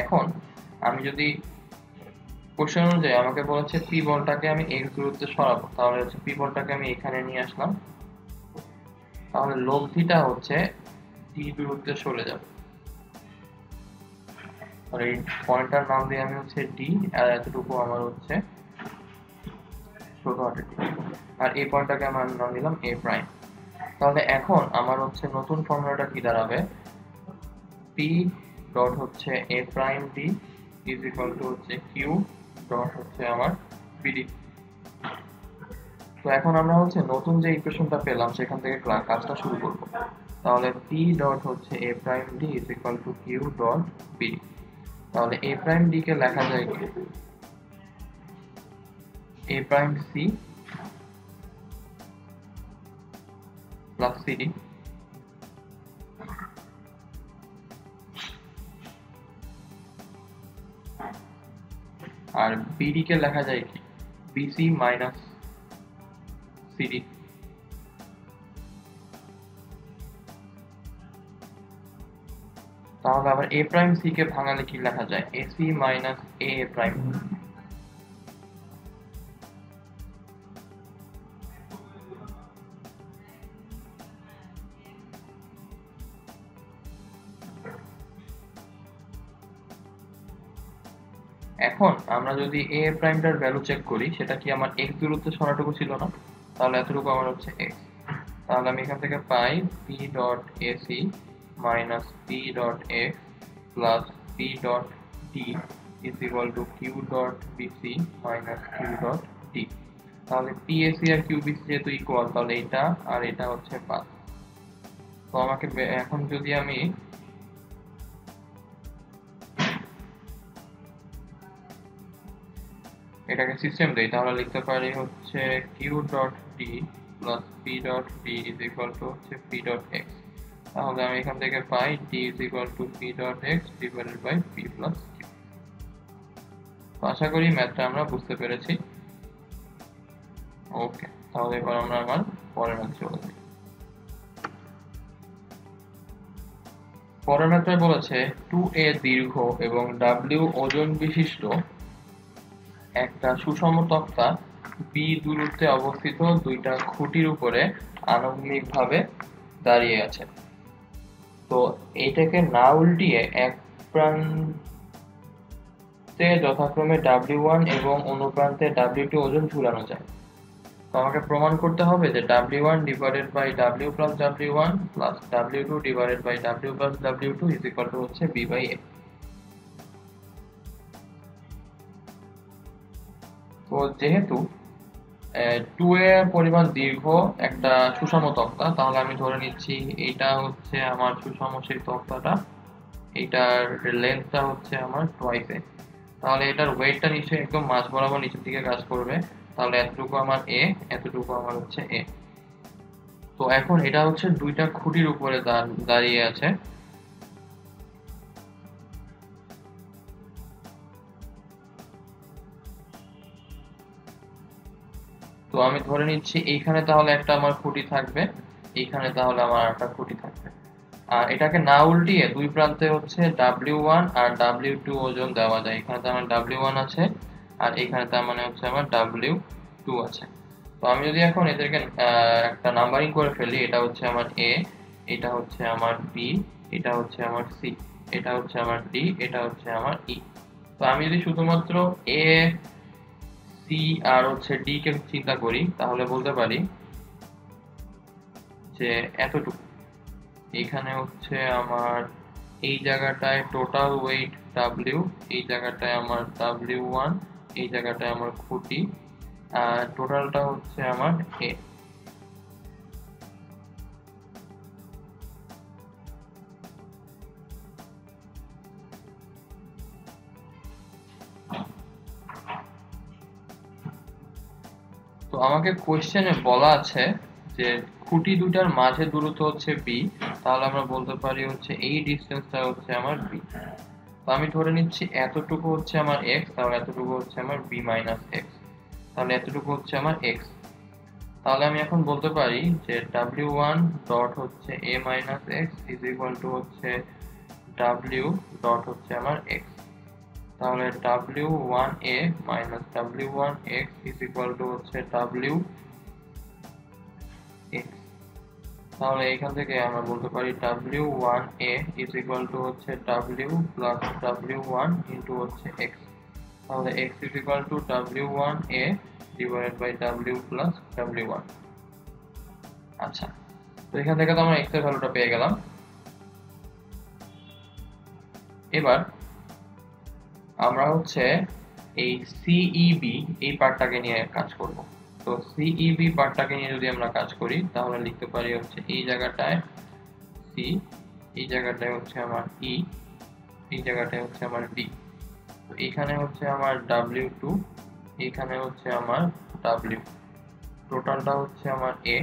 A: এখন আমি যদি কোশ্চেন অনুযায়ী আমাকে বলেছে পি বলটাকে আমি এক্স দূরত্বে সরাবো, তাহলে হচ্ছে পি বলটাকে আমি এখানে নিয়ে আসলাম। তাহলে লব্ধিটা হচ্ছে ডি দূরত্বে সরে যাবে। আর এই পয়েন্টটার নাম দিয়ে আমি হচ্ছে ডি, আর এতটুকু আমার হচ্ছে ছোট হাতের ডি, আর এই পয়েন্টটাকে আমার নাম দিলাম এ প্রাইম। তাহলে এখন আমার হচ্ছে নতুন ফর্মুলাটা কি দাঁড়াবে পি ডট হচ্ছে A prime D is equal to হচ্ছে কিউ ডট হচ্ছে আমার বিডি। তো এখন আমরা হচ্ছে নতুন যে ইকুয়েশনটা পেলাম সেখান থেকে কাজটা শুরু করব। তাহলে পি ডট হচ্ছে A prime D is equal to Q dot BD. তাহলে এ প্রাইম ডি কে লেখা যায় কি A prime C plus CD আর বিডি কে লেখা যায় কি বিসি মাইনাস সিডি। তাহলে আবার এ প্রাইম সি কে ভাঙালে কি লেখা যায় এসি মাইনাস এ প্রাইম। এখন আমরা যদি এ প্রাইমটার ভ্যালু চেক করি সেটা কি আমার এক্স দূরত্বে সরাটুকু ছিল না, তাহলে এতটুকু আমার হচ্ছে এক্স। তাহলে আমি এখান থেকে পাই P dot AC minus P dot X plus P dot D is equal to Q dot BC minus Q dot D. তাহলে পি এসি আর কিউ বিসি যেহেতু ইকুয়াল তাহলে এটা আর এটা হচ্ছে 5। তো আমাকে এখন যদি আমি এটাকে সিস্টেম দেই, তাহলে লিখতে পারি হচ্ছে Q dot D plus P dot D is equal to হচ্ছে পি ডট এক্স। তাহলে আমি এখান থেকে পাই D is equal to P dot X divided by P plus Q. আশা করি ম্যাথটা আমরা বুঝতে পেরেছি। ওকে, তাহলে এবার আমরা আমার পরের ম্যাথ চলে যাই। পরের ম্যাথটায় বলেছে 2a দীর্ঘ এবং w ওজন বিশিষ্ট একটা সুষম তক্তা b দূরত্বে অবস্থিত দুইটা খুঁটির উপরে আনুভূমিকভাবে দাঁড়িয়ে আছে। তো এইটাকে না উল্টিয়ে এক প্রান্তে যথাক্রমে w1 এবং অনুপ্রান্তে w2 ওজন ঝুলানো যায়। তো আমাকে প্রমাণ করতে হবে যে w1 divided by w plus w1 plus w2 divided by w plus w2 is equal to হচ্ছে b বাই a। তো যেহেতু 2a পরিমাণ দীর্ঘ একটা সুষম তক্তা, তাহলে আমি ধরে নিচ্ছি এইটা হচ্ছে আমার সুষম সেই তক্তাটা, এইটার লেন্থটা হচ্ছে আমার টুয়াইস a। তাহলে এটার ওয়েটটা নিশ্চয়ই একদম মাঝ বরাবর নিচের দিকে কাজ করবে। তাহলে এতটুকু আমার a, এতটুকু আমার হচ্ছে a। তো এখন এটা হচ্ছে দুইটা খুঁটির উপরে দাঁড়িয়ে আছে। তো আমি ধরে নিচ্ছি এইখানে তাহলে একটা আমার খুঁটি থাকবে, এইখানে তাহলে আমার একটা খুঁটি থাকবে। আর এটাকে না উল্টিয়ে দুই প্রান্তে হচ্ছে w1 আর w2 ওজন দেওয়া যায়। এখানে তো আমার w1 আছে আর এখানে তার মানে হচ্ছে আমার w2 আছে। তো আমি যদি এখন এদেরকে একটা নাম্বারিং করে ফেলি, এটা হচ্ছে আমার a, এটা হচ্ছে আমার b, এটা হচ্ছে আমার c, এটা হচ্ছে আমার d, এটা হচ্ছে আমার e। তো আমি যদি শুধুমাত্র a, c আর হচ্ছে d কে চিন্তা করি, তাহলে বলতে পারি যে এতটুকু। এখানে হচ্ছে আমার এই জায়গাটায় টোটাল ওয়েট w, এই জায়গাটায় আমার w1, এই জায়গাটায় আমার খুঁটি, আর টোটালটা হচ্ছে আমার a। তো আমাকে কোশ্চেনে বলা আছে যে খুঁটি দুটার মাঝে দূরত্ব হচ্ছে b, তাহলে আমরা বলতে পারি হচ্ছে এই ডিসটেন্সটা হচ্ছে আমার b। তো আমি ধরে নিচ্ছি এতটুকু হচ্ছে আমার x, তাহলে এতটুকু হচ্ছে আমার b মাইনাস x, তাহলে এতটুকু হচ্ছে আমার x। তাহলে আমি এখন বলতে পারি যে w1 ডট হচ্ছে a minus x is equal to হচ্ছে w ডট হচ্ছে আমার x। তাহলে w1a minus w1x is equal to হচ্ছে wx। তাহলে এখান থেকে আমরা বলতে পারি w1a ইজ ইকুয়াল টু হচ্ছে w প্লাস w1 ইন্টু হচ্ছে x। তাহলে x is equal to w1a divided by w plus w1। আচ্ছা, তো এখান থেকে তো আমরা x এর ভ্যালুটা পেয়ে গেলাম। এবার আমরা হচ্ছে এই CEB এই পার্টটাকে নিয়ে কাজ করব। তো CEB পার্টটাকে নিয়ে যদি আমরা কাজ করি, তাহলে লিখতে পারি হচ্ছে এই জায়গাটায় C, এই জায়গাটায় হচ্ছে আমার E, এই জায়গাটায় হচ্ছে আমার D। তো এখানে হচ্ছে আমার W2, এখানে হচ্ছে আমার W, টোটালটা হচ্ছে আমার A।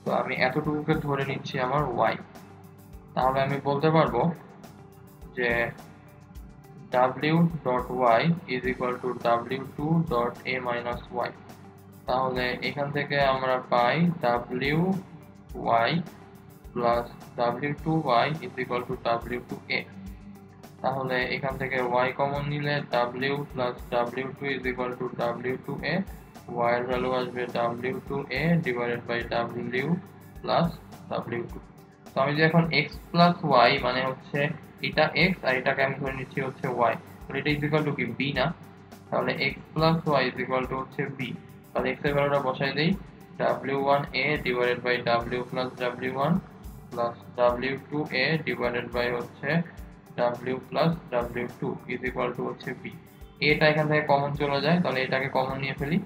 A: তো আমি এতটুকুকে ধরে নিচ্ছি আমার Y। তাহলে আমি বলতে পারবো যে w dot y is equal to w2 dot a minus y। তাহলে এখান থেকে আমরা পাই wy plus w2y is equal to w2a। তাহলে এখান থেকে y কমন নিলে w plus w2 is equal to w2a, y এর ভ্যালু আসবে w2a divided by w plus w2। তো আমি যদি এখন x প্লাস y মানে হচ্ছে এটা x আর এটাকে আমি ধরে নিচ্ছি হচ্ছে y, তাহলে এটা ইজ ইকুয়াল টু কি b না? তাহলে x plus y is equal to হচ্ছে b। তাহলে x এর ভ্যালুটা বসাই দেই, w1a divided by w plus w1 plus w2a divided by হচ্ছে w plus w2 is equal to হচ্ছে b। এটা এখান থেকে কমন চলে যায়, তাহলে এটাকে কমন নিয়ে ফেলি।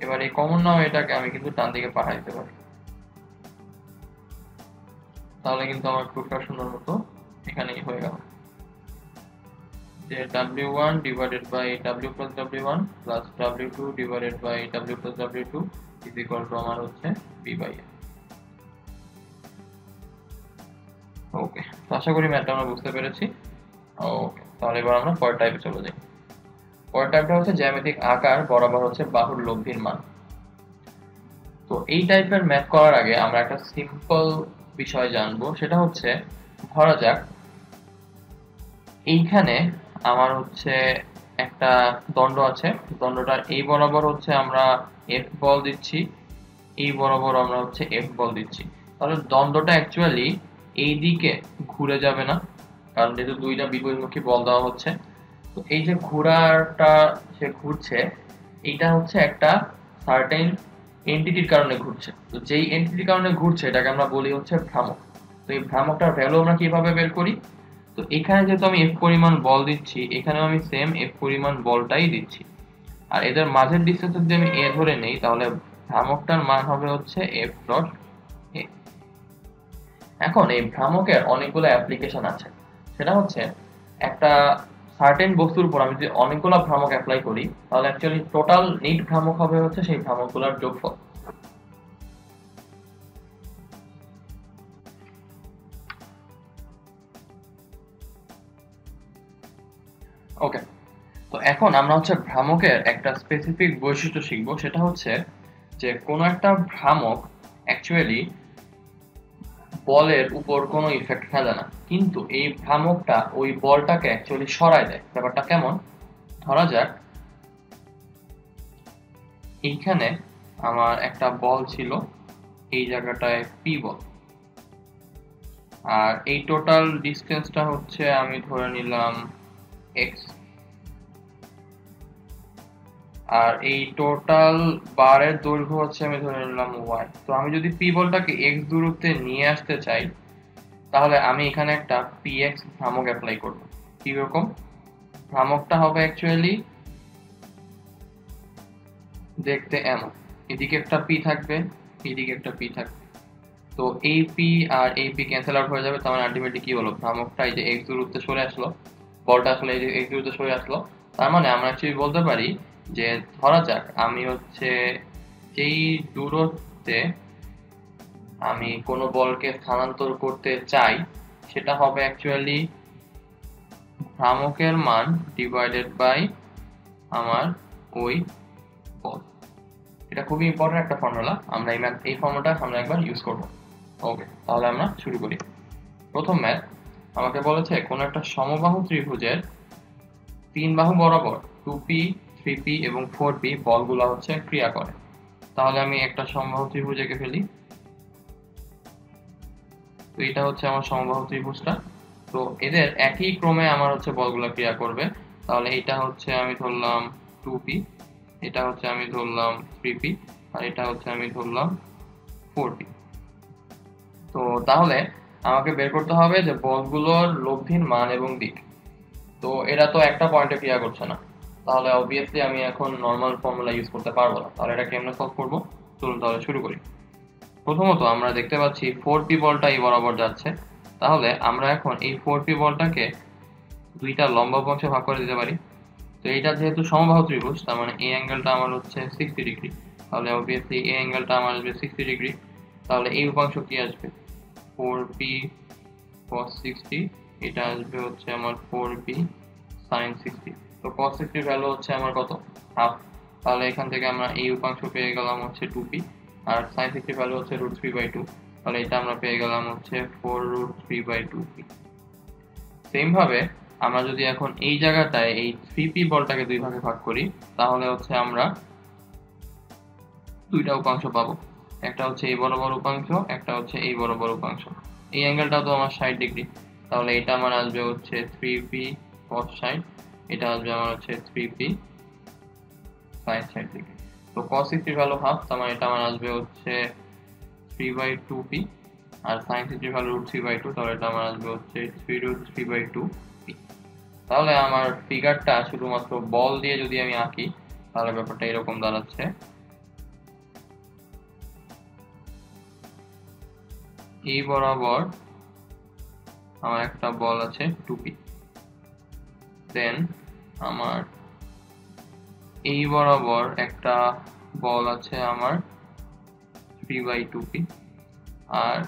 A: এবার এই কমন নাও এটাকে আমি কিন্তু ডান দিকে পাঠাইতে পারি। তাহলে কিন্তু আমার প্রুফটা সুন্দর মতো এখানেই হয়ে গেল যে w1 divided by w plus w1 plus w2 divided by w plus w2 is equal to আমার হচ্ছে b by a। ওকে, তো আশা করি ম্যাথটা আমরা বুঝতে পেরেছি। ওকে, তাহলে এবার আমরা পরের টাইপে চলে যাই। পরের টাইপটা হচ্ছে জ্যামিতিক আকার বরাবর হচ্ছে বাহুর লব্ধির মান। তো এই টাইপের ম্যাথ করার আগে আমরা একটা সিম্পল বিষয় জানবো, সেটা হচ্ছে ধরা যাক এইখানে আমার হচ্ছে একটা দণ্ড আছে, দণ্ডটার এই বরাবর হচ্ছে আমরা এফ বল দিচ্ছি, এই বরাবর আমরা হচ্ছে এফ বল দিচ্ছি। তাহলে দণ্ডটা অ্যাকচুয়ালি এই দিকে ঘুরে যাবে না, কারণ যেহেতু দুইটা বিপরীতমুখী বল দেওয়া হচ্ছে। তো এই যে ঘোরাটা সে ঘুরছে, এইটা হচ্ছে একটা সার্টেন এন্টিটির কারণে ঘুরছে। তো যেই এন্টিটির কারণে ঘুরছে এটাকে আমরা বলি হচ্ছে ভ্রামক। তো এই ভ্রামকটার ভ্যালু আমরা কিভাবে বের করি? তো এখানে যেহেতু আমি এফ পরিমাণ বল দিচ্ছি, এখানেও আমি সেম এফ পরিমাণ বলটাই দিচ্ছি। আর এদের মাঝের ডিসটেন্স যদি আমি এ ধরে নেই, তাহলে ভ্রামকটার মান হবে হচ্ছে এফ ডট এ। এখন এই ভ্রামকের অনেকগুলো অ্যাপ্লিকেশন আছে, সেটা হচ্ছে একটা সার্টেন বস্তুর উপর আমি যদি অনেকগুলো ভ্রামক অ্যাপ্লাই করি, তাহলে অ্যাকচুয়ালি টোটাল নিট ভ্রামক হবে হচ্ছে সেই ভ্রামকগুলোর যোগফল। ওকে, তো এখন আমরা হচ্ছে ভ্রামকের একটা স্পেসিফিক বৈশিষ্ট্য শিখবো, সেটা হচ্ছে যে কোনো একটা ভ্রামক অ্যাকচুয়ালি বলের উপর কোনো ইফেক্ট ফেলে না, কিন্তু এই ভ্রামকটা ওই বলটাকে অ্যাকচুয়ালি সরায় দেয়। ব্যাপারটা কেমন? ধরা যাক এইখানে আমার একটা বল ছিল, এই জায়গাটায় পি বল, আর এই টোটাল ডিসটেন্সটা হচ্ছে আমি ধরে নিলাম এক্স, আর এই টোটাল বারের দৈর্ঘ্য হচ্ছে আমি ধরে নিলাম ওয়াই। তো আমি যদি পি বলটাকে এক্স দূরত্বে নিয়ে আসতে চাই, তাহলে আমি এখানে একটা পি এক্স ভ্রামক অ্যাপ্লাই করব। কি রকম? ভ্রামকটা হবে অ্যাকচুয়ালি দেখতে এমন, এদিকে একটা পি থাকবে, এদিকে একটা পি থাকবে। তো এই পি আর এই পি ক্যান্সেল আউট হয়ে যাবে, তার মানে আলটিমেটলি কি হলো, ভ্রামকটা এই যে এক্স দূরত্বে সরে আসলো, বলটা আসলে এই যে এক্স দূরত্বে সরে আসলো। তার মানে আমরা অ্যাকচুয়ালি বলতে পারি যে ধরা যাক আমি হচ্ছে যেই দূরত্বে আমি কোনো বলকে স্থানান্তর করতে চাই, সেটা হবে অ্যাকচুয়ালি ভ্রামকের মান ডিভাইডেড বাই আমার ওই বল। এটা খুবই ইম্পর্টেন্ট একটা ফর্মুলা, আমরা এই ফর্মুলাটা আমরা একবার ইউজ করব। ওকে, তাহলে আমরা শুরু করি। প্রথম ম্যাথ আমাকে বলেছে কোন একটা সমবাহু ত্রিভুজের তিন বাহু বরাবর 2p 3p এবং 4p বলগুলো হচ্ছে ক্রিয়া করে। তাহলে আমি একটা সমবাহু ত্রিভুজ এঁকে ফেলি। তো এটা হচ্ছে আমার সমবাহু ত্রিভুজটা। তো এদের একই ক্রমে আমার হচ্ছে বলগুলো ক্রিয়া করবে। তাহলে এটা হচ্ছে আমি ধরলাম 2p, এটা হচ্ছে আমি ধরলাম 3p, আর এটা হচ্ছে আমি ধরলাম 4p। তো তাহলে আমাকে বের করতে হবে যে বলগুলোর লব্ধির মান এবং দিক। তো এরা তো একটা পয়েন্টে ক্রিয়া করছে না, তাহলে অবভিয়াসলি আমি এখন নর্মাল ফর্মুলা ইউজ করতে পারবো না। তাহলে এটা কেমনে সলভ করবো? চলুন তাহলে শুরু করি। প্রথমত আমরা দেখতে পাচ্ছি 4p বলটা এই বরাবর যাচ্ছে, তাহলে আমরা এখন এই 4p বলটাকে দুইটা লম্বা অংশে ভাগ করে দিতে পারি। তো এইটা যেহেতু সমবাহু ত্রিভুজ, তার মানে এই অ্যাঙ্গেলটা আমার হচ্ছে 60 ডিগ্রি, তাহলে অবভিয়াসলি এই অ্যাঙ্গেলটা আমার আসবে 60 ডিগ্রি। তাহলে এই উপাংশ কি আসবে? 4p cos 60, এটা আসবে হচ্ছে আমার 4p sin 60। তো cos 60 ভ্যালু হচ্ছে আমার কত? হাফ। তাহলে এখান থেকে আমরা এই উপাংশ পেয়ে গেলাম হচ্ছে 2p, আর sin 60 ভ্যালু হচ্ছে √3/2, তাহলে এটা আমরা পেয়ে গেলাম হচ্ছে 4√3/2p। সেম ভাবে আমরা যদি এখন এই জায়গাটায় এই 3p বলটাকে দুই ভাগে ভাগ করি, তাহলে হচ্ছে আমরা দুইটা উপাংশ পাবো, একটা হচ্ছে এই বরাবর উপাংশ, একটা হচ্ছে এই বরাবর উপাংশ। এই অ্যাঙ্গেলটা তো আমার 60 ডিগ্রি, তাহলে এটা আমার আসবে হচ্ছে 3p cos 60, এটা আসবে আমার হচ্ছে 3p sin 60 ডিগ্রি। তো cos 60 ভ্যালু হাফ, তার মানে এটা আমার আসবে হচ্ছে 3/2p, আর sin 60 ভ্যালু √3/2, তাহলে এটা আমার আসবে হচ্ছে 3√3/2p। তাহলে আমার ফিগারটা শুধুমাত্র বল দিয়ে যদি আমি আঁকি, তাহলে ব্যাপারটা এরকম দাঁড়াচ্ছে। এই বরাবর আমার একটা বল আছে 2p, দেন আমার এই বরাবর একটা বল আছে আমার 3/2p, আর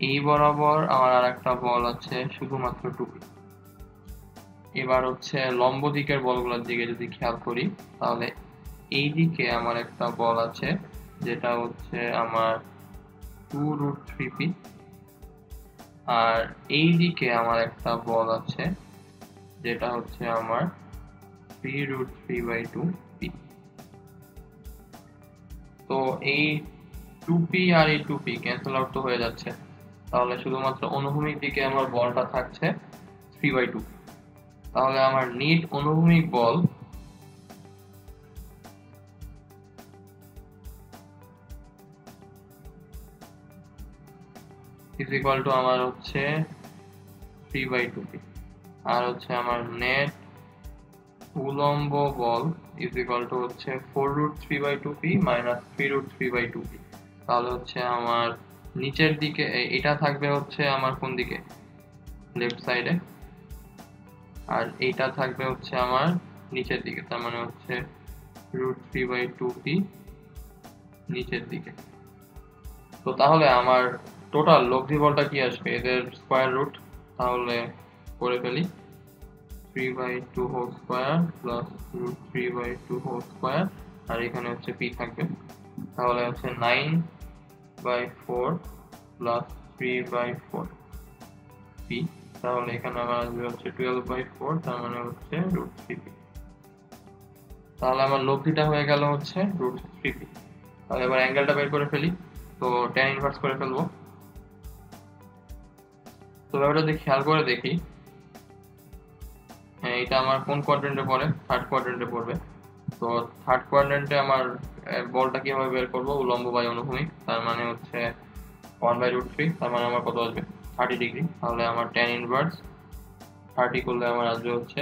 A: এই বরাবর আমার আর একটা বল আছে শুধুমাত্র 2p। এবার হচ্ছে লম্ব দিকের বলগুলোর দিকে যদি খেয়াল করি, তাহলে এই দিকে আমার একটা বল আছে যেটা হচ্ছে আমার 2√3p, আর এই দিকে আমার একটা বল আছে যেটা হচ্ছে আমার 3√3/2p। তো এই 2p আর এই 2p ক্যান্সেল আউট তো হয়ে যাচ্ছে, তাহলে শুধুমাত্র অনুভূমিক দিকে আমার বলটা থাকছে 3/2। তাহলে আমার নিট অনুভূমিক বল ইজ ইকুয়াল টু আমার হচ্ছে 3/2p, আর হচ্ছে আমার নেট উলম্ব বল ইজ ইকুয়াল টু হচ্ছে 4√3/2p মাইনাস 3√3/2p। তাহলে হচ্ছে আমার নিচের দিকে এটা থাকবে হচ্ছে আমার কোন দিকে, লেফট সাইডে, আর এইটা থাকবে হচ্ছে আমার নিচের দিকে, তার মানে হচ্ছে √3/2p নিচের দিকে। তো তাহলে আমার টোটাল লব্ধি বলটা কি আসবে, এদের স্কয়ার রুট, তাহলে করে ফেলি 3/2 whole square plus √3/2 whole square, আর এখানে হচ্ছে p থাকবে, তাহলে হচ্ছে 9/4 প্লাস 3/4 p, তাহলে এখানে আমার আসবে হচ্ছে 12/4, তার মানে হচ্ছে √3p। তাহলে আমার লব্ধিটা হয়ে গেল হচ্ছে √3p। তাহলে এবার অ্যাঙ্গেলটা বের করে ফেলি, তো tan ইনভার্স করে ফেলবো। তো ব্যাপারটা যদি খেয়াল করে দেখি, হ্যাঁ এটা আমার কোন কোয়াড্রেন্টে পড়ে, থার্ড কোয়াড্রেন্টে পড়বে। তো থার্ড কোয়াড্রেন্টে আমার বলটা কিভাবে বের করবো, উলম্ব বাই অনুভূমিক, তার মানে হচ্ছে 1/√3, তার মানে আমার কত আসবে 30 ডিগ্রি। তাহলে আমার tan ইনভার্স 30 করলে আমার আসবে হচ্ছে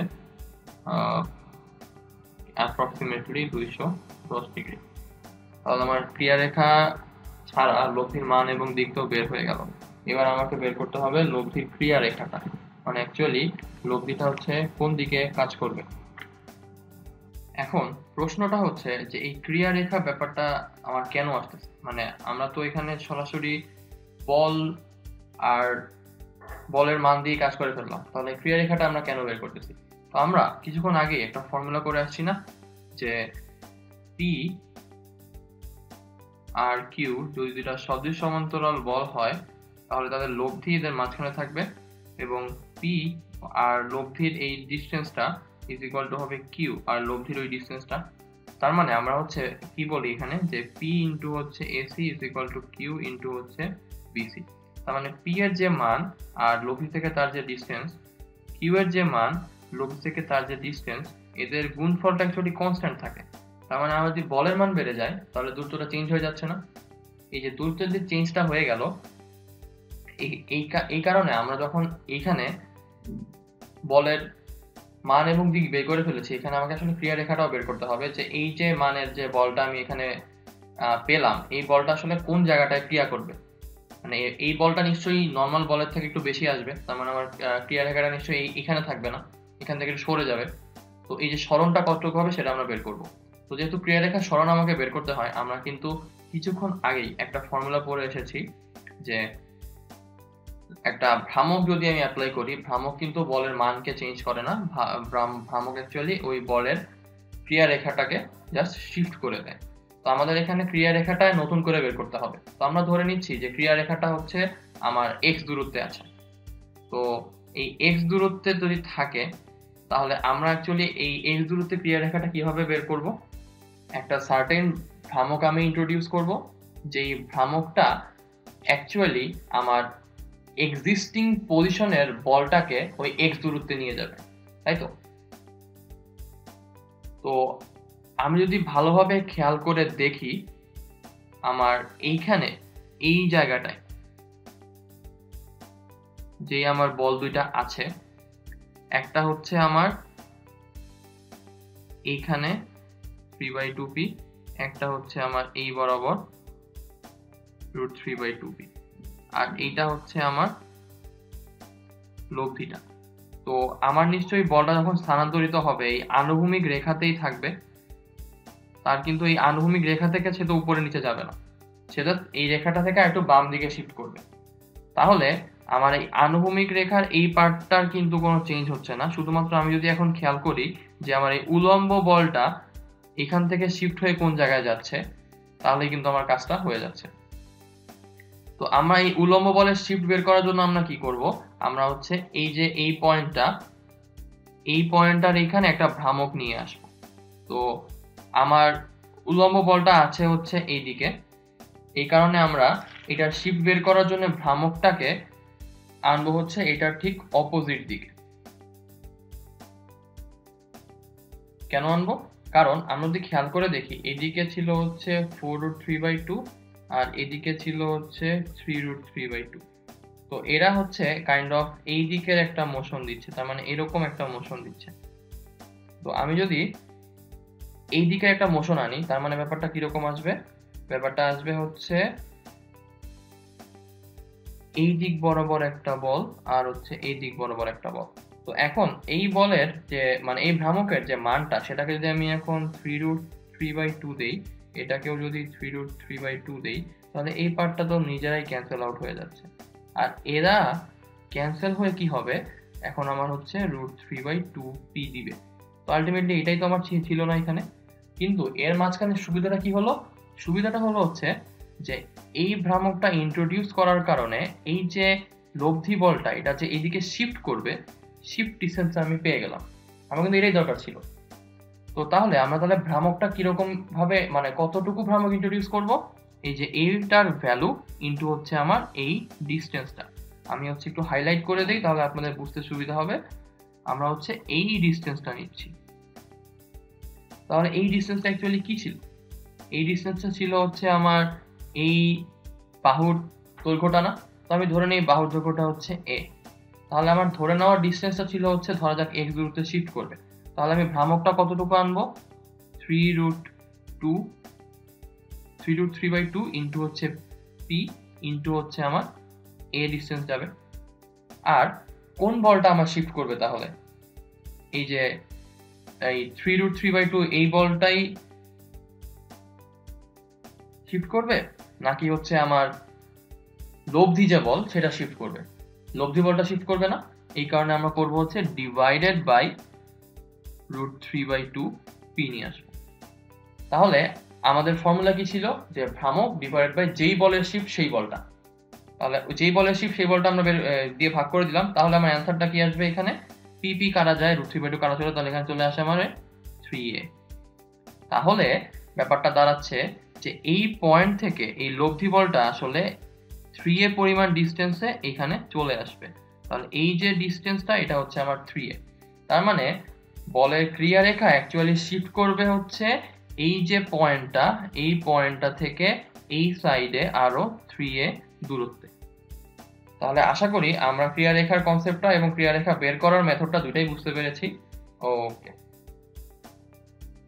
A: অ্যাপ্রক্সিমেটলি 210 ডিগ্রি। তাহলে আমার ক্রিয়ারেখা ছাড়া লব্ধির মান এবং দিক তো বের হয়ে গেল। এবার আমাকে বের করতে হবে লব্ধির ক্রিয়ারেখাটা, মানে অ্যাকচুয়ালি লব্ধিটা হচ্ছে কোন দিকে কাজ করবে। এখন প্রশ্নটা হচ্ছে যে এই ক্রিয়ারেখা ব্যাপারটা আমার কেন আসতেছে, মানে আমরা তো এখানে সরাসরি বল আর বলের মান দিয়ে কাজ করে ফেললাম, তাহলে ক্রিয়ারেখাটা আমরা কেন বের করতেছি। তো আমরা কিছুক্ষণ আগে একটা ফর্মুলা করে আসছি না, যে পি আর কিউ যদি দুটা সদৃশ সমান্তরাল বল হয় তাহলে তাদের লব্ধি এদের মাঝখানে থাকবে, এবং পি আর লব্ধির এই ডিসটেন্সটা ইজ ইকুয়াল টু হবে কিউ আর লব্ধির ওই ডিসটেন্সটা। তার মানে আমরা হচ্ছে কি বলি এখানে, যে পি ইন্টু হচ্ছে AC is equal to Q into হচ্ছে বিসি। তার মানে পি এর যে মান আর লব্ধি থেকে তার যে ডিসটেন্স, কিউ এর যে মান লব্ধি থেকে তার যে ডিসটেন্স, এদের গুণফলটা অ্যাকচুয়ালি কনস্ট্যান্ট থাকে। তার মানে আমার যদি বলের মান বেড়ে যায় তাহলে দূরত্বটা চেঞ্জ হয়ে যাচ্ছে না। এই যে দূরত্বের যে চেঞ্জটা হয়ে গেল, এই কারণে আমরা যখন এইখানে বলের মান এবং দিক বের করে ফেলেছি, এখানে আমাকে আসলে ক্রিয়ারেখাটাও বের করতে হবে, যে এই যে মানের যে বলটা আমি এখানে পেলাম, এই বলটা আসলে কোন জায়গাটায় ক্রিয়া করবে। মানে এই বলটা নিশ্চয়ই নর্মাল বলের থেকে একটু বেশি আসবে, তার মানে আমার ক্রিয়ারেখাটা নিশ্চয়ই এখানে থাকবে না, এখান থেকে সরে যাবে। তো এই যে সরণটা কতটুকু হবে সেটা আমরা বের করব। তো যেহেতু ক্রিয়ারেখার সরণ আমাকে বের করতে হয়, আমরা কিন্তু কিছুক্ষণ আগেই একটা ফর্মুলা পড়ে এসেছি, যে একটা ভ্রামক যদি আমি অ্যাপ্লাই করি, ভ্রামক কিন্তু বলের মানকে চেঞ্জ করে না, ভ্রামক অ্যাকচুয়ালি ওই বলের ক্রিয়ারেখাটাকে জাস্ট শিফট করে দেয়। তো আমাদের এখানে ক্রিয়ারেখাটা নতুন করে বের করতে হবে। তো আমরা ধরে নিচ্ছি যে ক্রিয়ারেখাটা হচ্ছে আমার এক্স দূরত্বে আছে। তো এই এক্স দূরত্বে যদি থাকে তাহলে আমরা অ্যাকচুয়ালি এই এক্স দূরত্বে ক্রিয়ারেখাটা কিভাবে বের করব, একটা সার্টেন ভ্রামক আমি ইন্ট্রোডিউস করব, যেই ভ্রামকটা অ্যাকচুয়ালি আমার এক্সিস্টিং পজিশনের বলটাকে ওই এক্স দূরত্বে নিয়ে যাবে, তাই তো। তো আমি যদি ভালোভাবে খেয়াল করে দেখি, আমার এইখানে এই জায়গাটায় যে আমার বল দুইটা আছে, একটা হচ্ছে আমার এইখানে 3/2p, একটা হচ্ছে আমার এই বরাবর √3/2p, আর এইটা হচ্ছে আমার লব্ধিটা। তো আমার নিশ্চয়ই বলটা যখন স্থানান্তরিত হবে এই আনুভূমিক রেখাতেই থাকবে, তার কিন্তু এই আনুভূমিক রেখা থেকে সে তো উপরে নিচে যাবে না, সে জাস্ট এই রেখাটা থেকে একটু বাম দিকে শিফট করবে। তাহলে আমার এই আনুভূমিক রেখার এই পার্টটার কিন্তু কোনো চেঞ্জ হচ্ছে না, শুধুমাত্র আমি যদি এখন খেয়াল করি যে আমার এই উলম্ব বলটা এখান থেকে শিফট হয়ে কোন জায়গায় যাচ্ছে, তাহলে কিন্তু আমার কাজটা হয়ে যাচ্ছে। তো আমরা এই উলম্ব বলের শিফট বের করার জন্য আমরা কি করব, আমরা হচ্ছে এই যে এই পয়েন্টটার এখানে একটা ভ্রামক নিয়ে আসব। তো আমার উলম্ব বলটা আছে হচ্ছে এই দিকে, এই কারণে আমরা এটার শিফট বের করার জন্য ভ্রামকটাকে আনবো হচ্ছে এটার ঠিক অপোজিট দিকে। কেন আনবো? কারণ আমরা যদি খেয়াল করে দেখি, এদিকে ছিল হচ্ছে 4√3/2 আর এদিকে ছিল হচ্ছে 3√3/2। তো এরা হচ্ছে কাইন্ড অফ এই দিকের একটা মোশন দিচ্ছে, তার মানে এরকম একটা মোশন দিচ্ছে। তো আমি যদি এই দিকে একটা মোশন আনি, তার মানে ব্যাপারটা কিরকম আসবে? ব্যাপারটা আসবে হচ্ছে এই দিক বরাবর একটা বল আর হচ্ছে এই দিক বরাবর একটা বল। তো এখন এই বলের যে মানে এই ভ্রামকের যে মানটা, সেটাকে যদি আমি এখন 3√3/2 দেই, এটাকেও যদি 3√3/2 দেই, তাহলে এই পার্টটা তো নিজেরাই ক্যান্সেল আউট হয়ে যাচ্ছে। আর এরা ক্যান্সেল হয়ে কি হবে, এখন আমার হচ্ছে √3/2p দিবে। তো আলটিমেটলি এটাই তো আমার ছিল না এখানে। কিন্তু এর মাঝখানে সুবিধাটা কি হলো? সুবিধাটা হলো হচ্ছে যে এই ভ্রামকটা ইন্ট্রোডিউস করার কারণে এই যে লব্ধি বলটা এটা যে এইদিকে শিফট করবে, শিফট ডিসটেন্স আমি পেয়ে গেলাম। আমার কিন্তু এটাই দরকার ছিল। তো তাহলে আমরা তাহলে ভ্রামকটা কিরকম ভাবে মানে কতটুকু ভ্রামক ইন্ট্রোডিউস করব, এই যে এইটার ভ্যালু ইনটু হচ্ছে আমার এই ডিসটেন্সটা। আমি হচ্ছে একটু হাইলাইট করে দেই, তাহলে আপনাদের বুঝতে সুবিধা হবে। আমরা হচ্ছে এই ডিসটেন্সটা নিচ্ছি। তাহলে এই ডিসটেন্সটা অ্যাকচুয়ালি কি ছিল? এই ডিসটেন্সটা ছিল হচ্ছে আমার এই বাহুর দৈর্ঘ্যটা না? তো আমি ধরে নিই বাহুর দৈর্ঘ্যটা হচ্ছে a। তাহলে আমার ধরে নেওয়ার ডিসটেন্সটা ছিল হচ্ছে ধরা যাক x দূরত্বে শিফট করবে। তাহলে আমি ভ্রামকটা কতটুকু আনবো? 3√2 3√3/2 ইনটু হচ্ছে p ইনটু হচ্ছে আমার a ডিসটেন্স যাবে। আর কোন বলটা আমার শিফট করবে তাহলে? এই যে এই 3√3/2 এই বলটাই শিফট করবে, নাকি হচ্ছে আমার লব্ধি যে বল সেটা শিফট করবে? লব্ধি বলটা শিফট করবে না, এই কারণে আমরা করব হচ্ছে ডিভাইডেড বাই √3/2 p নিয়ে আসবো। তাহলে আমাদের ফর্মুলা কি ছিল, যে ভ্রামক ডিভাইডেড বাই যেই বলের শিফট সেই বলটা। তাহলে যেই বলের শিফট সেই বলটা আমরা দিয়ে ভাগ করে দিলাম। তাহলে আমার অ্যান্সারটা কি আসবে? এখানে p কাটা যায়, √3/2 কাটা চলে, তাহলে এখানে চলে আসে আমার 3a। তাহলে ব্যাপারটা দাঁড়াচ্ছে যে এই পয়েন্ট থেকে এই লব্ধি বলটা আসলে 3a পরিমাণ ডিসটেন্সে এখানে চলে আসবে। তাহলে এই যে ডিসটেন্সটা এটা হচ্ছে আমার 3a। তার মানে বলের ক্রিয়া রেখা অ্যাকচুয়ালি শিফট করবে হচ্ছে এই যে পয়েন্টটা, এই পয়েন্টটা থেকে এই সাইডে আরো 3a দূরত্বে। তাহলে আশা করি আমরা ক্রিয়া রেখার কনসেপ্টটা এবং ক্রিয়া রেখা বের করার মেথডটা দুটাই বুঝতে পেরেছি। ওকে,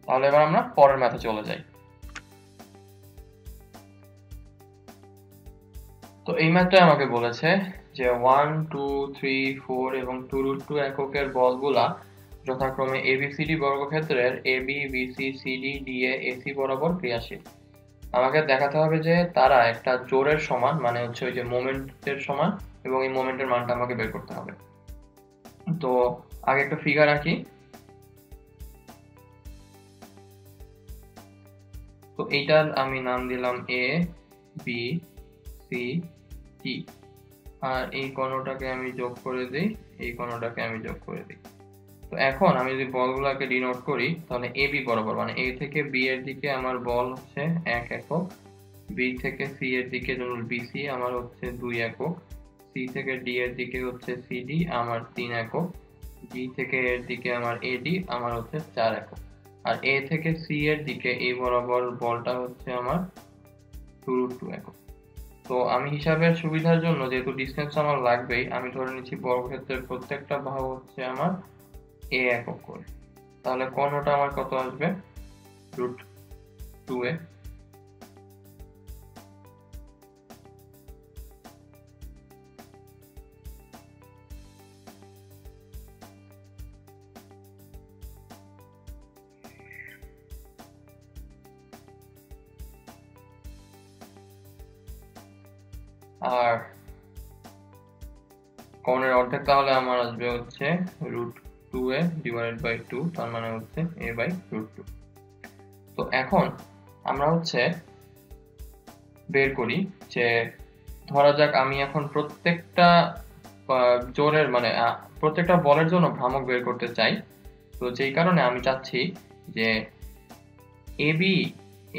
A: তাহলে এবার আমরা পরের ম্যাথে চলে যাই। তো এই ম্যাথটাই আমাকে বলেছে যে 1, 2, 3, 4 এবং 2√2 এককের বলগুলা যথাক্রমে ABCD বর্গক্ষেত্রের AB, BC, CD, DA, AC বরাবর ক্রিয়াশীল। আমাকে দেখাতে হবে যে তারা একটা জোরের সমান, মানে হচ্ছে ওই যে মোমেন্টের সমান, এবং এই মোমেন্টের মানটা আমাকে বের করতে হবে। তো আগে একটা ফিগার আঁকি। তো এইটার আমি নাম দিলাম A, B, C, D। আর এই কর্ণটাকে আমি যোগ করে দিই, এই কর্ণটাকে আমি যোগ করে দিই। তো এখন আমি যদি বলগুলোকে ডিনোট করি, তাহলে AB বরাবর মানে A থেকে B এর দিকে আমার বল হচ্ছে 1 একক, B থেকে C এর দিকে ধরুন BC আমার হচ্ছে 2 একক, C থেকে D এর দিকে হচ্ছে CD আমার 3 একক, D থেকে এর দিকে আমার AD আমার হচ্ছে 4 একক, আর A থেকে C এর দিকে এই বরাবর বলটা হচ্ছে আমার 2√2 একক। তো আমি হিসাবের সুবিধার জন্য যেহেতু ডিসটেন্স আমার লাগবেই, আমি ধরে নিচ্ছি বর্গক্ষেত্রের প্রত্যেকটা বাহু হচ্ছে আমার a একক করে। তাহলে কর্ণটা আমার কত আসবে? √2a। আর কমনের অর্ধেক তাহলে আমার আসবে হচ্ছে √2a ডিভাইডেড বাই 2, তার মানে হচ্ছে a বাই √2। তো এখন আমরা হচ্ছে বের করি যে ধরা যাক আমি এখন প্রত্যেকটা জোরের মানে প্রত্যেকটা বলের জন্য ভ্রামক বের করতে চাই। তো যেই কারণে আমি চাচ্ছি যে AB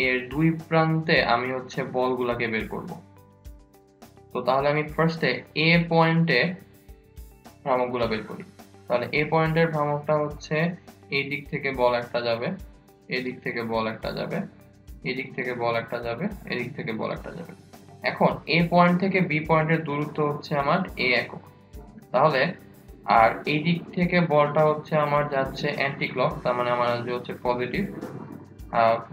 A: এর দুই প্রান্তে আমি হচ্ছে বলগুলাকে বের করব। তো তাহলে আমি ফার্স্টে A পয়েন্টে ভ্রামকগুলো বের করি। তাহলে A পয়েন্টের ভ্রামকটা হচ্ছে এই দিক থেকে বল একটা যাবে, এদিক থেকে বল একটা যাবে, এদিক থেকে বল একটা যাবে, এদিক থেকে বল একটা যাবে। এখন A পয়েন্ট থেকে B পয়েন্টের দূরত্ব হচ্ছে আমার A একক। তাহলে আর এই দিক থেকে বলটা হচ্ছে আমার যাচ্ছে অ্যান্টি ক্লক, তার মানে আমার আসবে হচ্ছে পজিটিভ।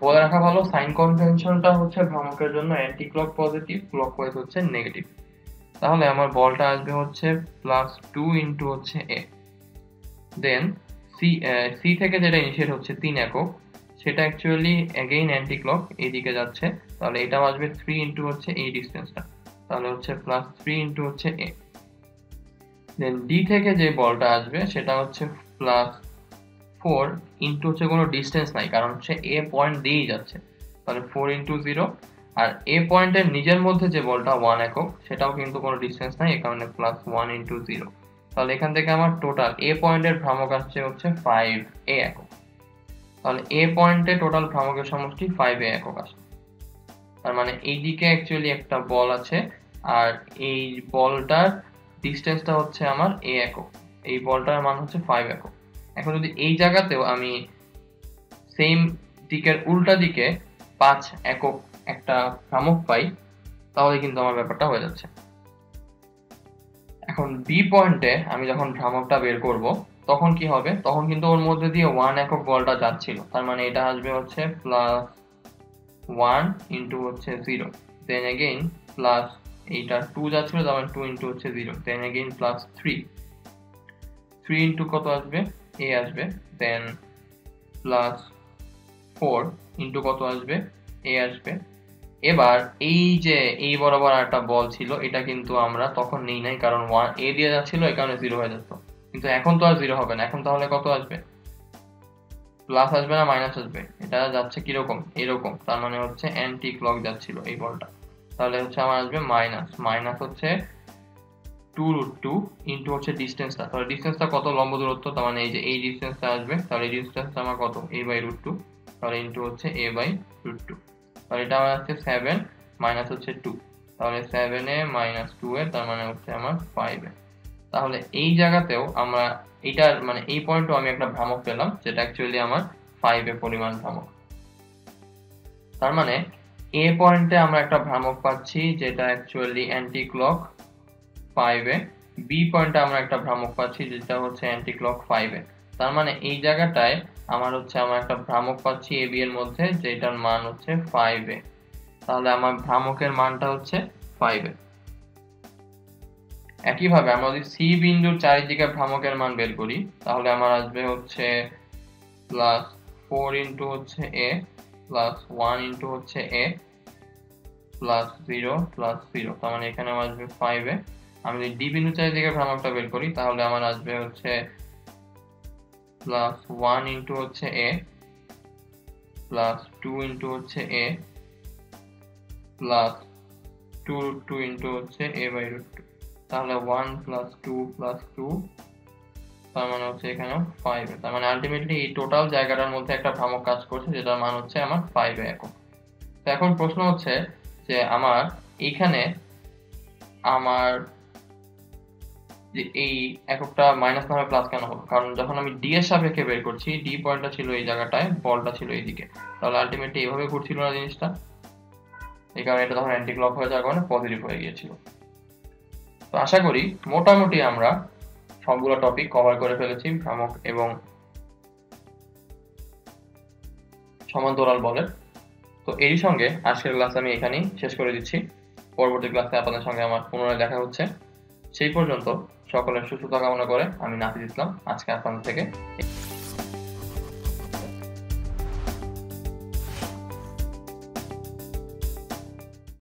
A: বলে রাখা ভালো, সাইন কনভেনশনটা হচ্ছে ভ্রামকের জন্য অ্যান্টি ক্লক পজিটিভ, ক্লকওয়াইজ হচ্ছে নেগেটিভ। তাহলে আমার বলটা আসবে হচ্ছে +2 ইন্টু হচ্ছে A। দেন সি থেকে যেটা ইনিশিয়েট হচ্ছে 3 একক, সেটা অ্যাকচুয়ালি অ্যাগেইন অ্যান্টি ক্লক, এইদিকে যাচ্ছে। তাহলে এটা আসবে 3 ইন্টু হচ্ছে এই ডিস্টেন্সটা, তাহলে হচ্ছে +3 ইন্টু হচ্ছে A। দেন ডি থেকে যে বলটা আসবে সেটা হচ্ছে +4 ইন্টু হচ্ছে কোনো ডিস্টেন্স নাই, কারণ হচ্ছে এ পয়েন্ট দিয়েই যাচ্ছে, তাহলে 4 ইন্টু 0। আর এ পয়েন্টের নিজের মধ্যে যে বলটা 1 একক, সেটাও কিন্তু কোনো ডিস্টেন্স নাই, এই কারণে +1 ইন্টু 0। তাহলে এখান থেকে আমার টোটাল এ পয়েন্টের ভ্রামক আসছে হচ্ছে 5a একক। তাহলে এ পয়েন্টে টোটাল ভ্রামকের সমষ্টি 5a একক আসে। তার মানে এইদিকে অ্যাকচুয়ালি একটা বল আছে, আর এই বলটার ডিস্টেন্সটা হচ্ছে আমার a একক, এই বলটার মান হচ্ছে 5 একক। এখন যদি এই জায়গাতেও আমি সেম দিকের উল্টা দিকে 5 একক একটা ভ্রামক পাই, তাহলে কিন্তু আমার ব্যাপারটা হয়ে যাচ্ছে। এখন বি পয়েন্টে আমি যখন ভ্রামকটা বের করব, তখন কি হবে? তখন কিন্তু ওর মধ্যে দিয়ে 1 একক বলটা যাচ্ছিল, তার মানে এটা আসবে হচ্ছে +1 ইন্টু হচ্ছে 0। দেন এগেইন প্লাস এইটা 2 যাচ্ছিল, তার মানে 2 ইন্টু হচ্ছে 0। দেন এগেইন +3 ইন্টু কত আসবে? a আসবে। দেন +4 ইন্টু কত আসবে? a আসবে। এবার এই যে এই বরাবর একটা বল ছিল, এটা কিন্তু আমরা তখন নেই নাই, কারণ 1 a দিয়ে যাচ্ছিল, এই কারণে 0 হয়ে যেত। কিন্তু এখন তো আর 0 হবে না, এখন তাহলে কত আসবে? প্লাস আসবে না মাইনাস আসবে? এটা যাচ্ছে কিরকম? এরকম, তার মানে হচ্ছে অ্যান্টি ক্লক যাচ্ছিল এই বলটা। তাহলে হচ্ছে আমার আসবে মাইনাস হচ্ছে 2√2 ইন্টু হচ্ছে ডিস্টেন্সটা। তাহলে ডিস্টেন্সটা কত? লম্ব দূরত্ব, তার মানে এই যে এই ডিস্টেন্সটা আসবে, তাহলে এই ডিস্টেন্সটা আমার কত? a/√2, তাহলে ইন্টু হচ্ছে a/√2। তাহলে এটা আমার আছে 7 মাইনাস হচ্ছে 2, তাহলে 7a মাইনাস 2a, তার মানে হচ্ছে আমার 5a। তাহলে এই জায়গাতেও আমরা এইটার মানে এই পয়েন্টও আমি একটা ভ্রামক পেলাম, যেটা অ্যাকচুয়ালি আমার 5a পরিমাণ ভ্রামক। তার মানে এ পয়েন্টে আমরা একটা ভ্রামক পাচ্ছি যেটা actually anti clock 5a, B পয়েন্টে আমরা একটা ভ্রামক পাচ্ছি যেটা হচ্ছে অ্যান্টি ক্লক 5a। তার মানে এই জায়গাটায় আমার একটা ভ্রামক পাচ্ছি এ বি এর মধ্যে, যেটার মান হচ্ছে 5a। তাহলে আমার ভ্রামকের মানটা হচ্ছে 5a। একইভাবে আমরা যদি সি বিন্দুর চারিদিকে ভ্রামকের মান বের করি, তাহলে আমার আসবে হচ্ছে +4 ইন্টু হচ্ছে a, +1 ইন্টু হচ্ছে a, +0 +0, তার মানে এখানে আমার আসবে 5a। আমি যদি ডি বিন্দু চারিদিকে ভ্রামকটা বের করি, তাহলে আমার আসবে হচ্ছে +1 ইন্টু হচ্ছে a, +2 ইন্টু হচ্ছে a, +2√2 ইন্টু হচ্ছে a/√2। তাহলে 1 +2 +2, তার মানে হচ্ছে এখানে 5a। তার মানে আলটিমেটলি এই টোটাল জায়গাটার মধ্যে একটা ভ্রামক কাজ করছে, যেটার মান হচ্ছে আমার 5a একক। তো এখন প্রশ্ন হচ্ছে যে আমার এইখানে আমার যে এই এককটা মাইনাস না হয়ে প্লাস কেন হলো? কারণ যখন আমি ডি এর সাপেক্ষে বের করছি, ডি পয়েন্টটা ছিল এই জায়গাটায়, বলটা ছিল এইদিকে, তাহলে আলটিমেটলি এইভাবে ঘুরছিল না জিনিসটা, এই কারণে এটা তখন অ্যান্টি ক্লক হয়ে যাওয়ার কারণে পজিটিভ হয়ে গিয়েছিল। তো আশা করি মোটামুটি আমরা সবগুলো টপিক কভার করে ফেলেছি ভ্রামক এবং সমান্তরাল বলের। তো এরই সঙ্গে আজকের ক্লাস আমি এখানেই শেষ করে দিচ্ছি। পরবর্তী ক্লাসে আপনাদের সঙ্গে আমার পুনরায় দেখা হচ্ছে। সেই পর্যন্ত সকলের সুস্থতা কামনা করে আমি নাফিজ ইসলাম আজকে আপনাদের থেকে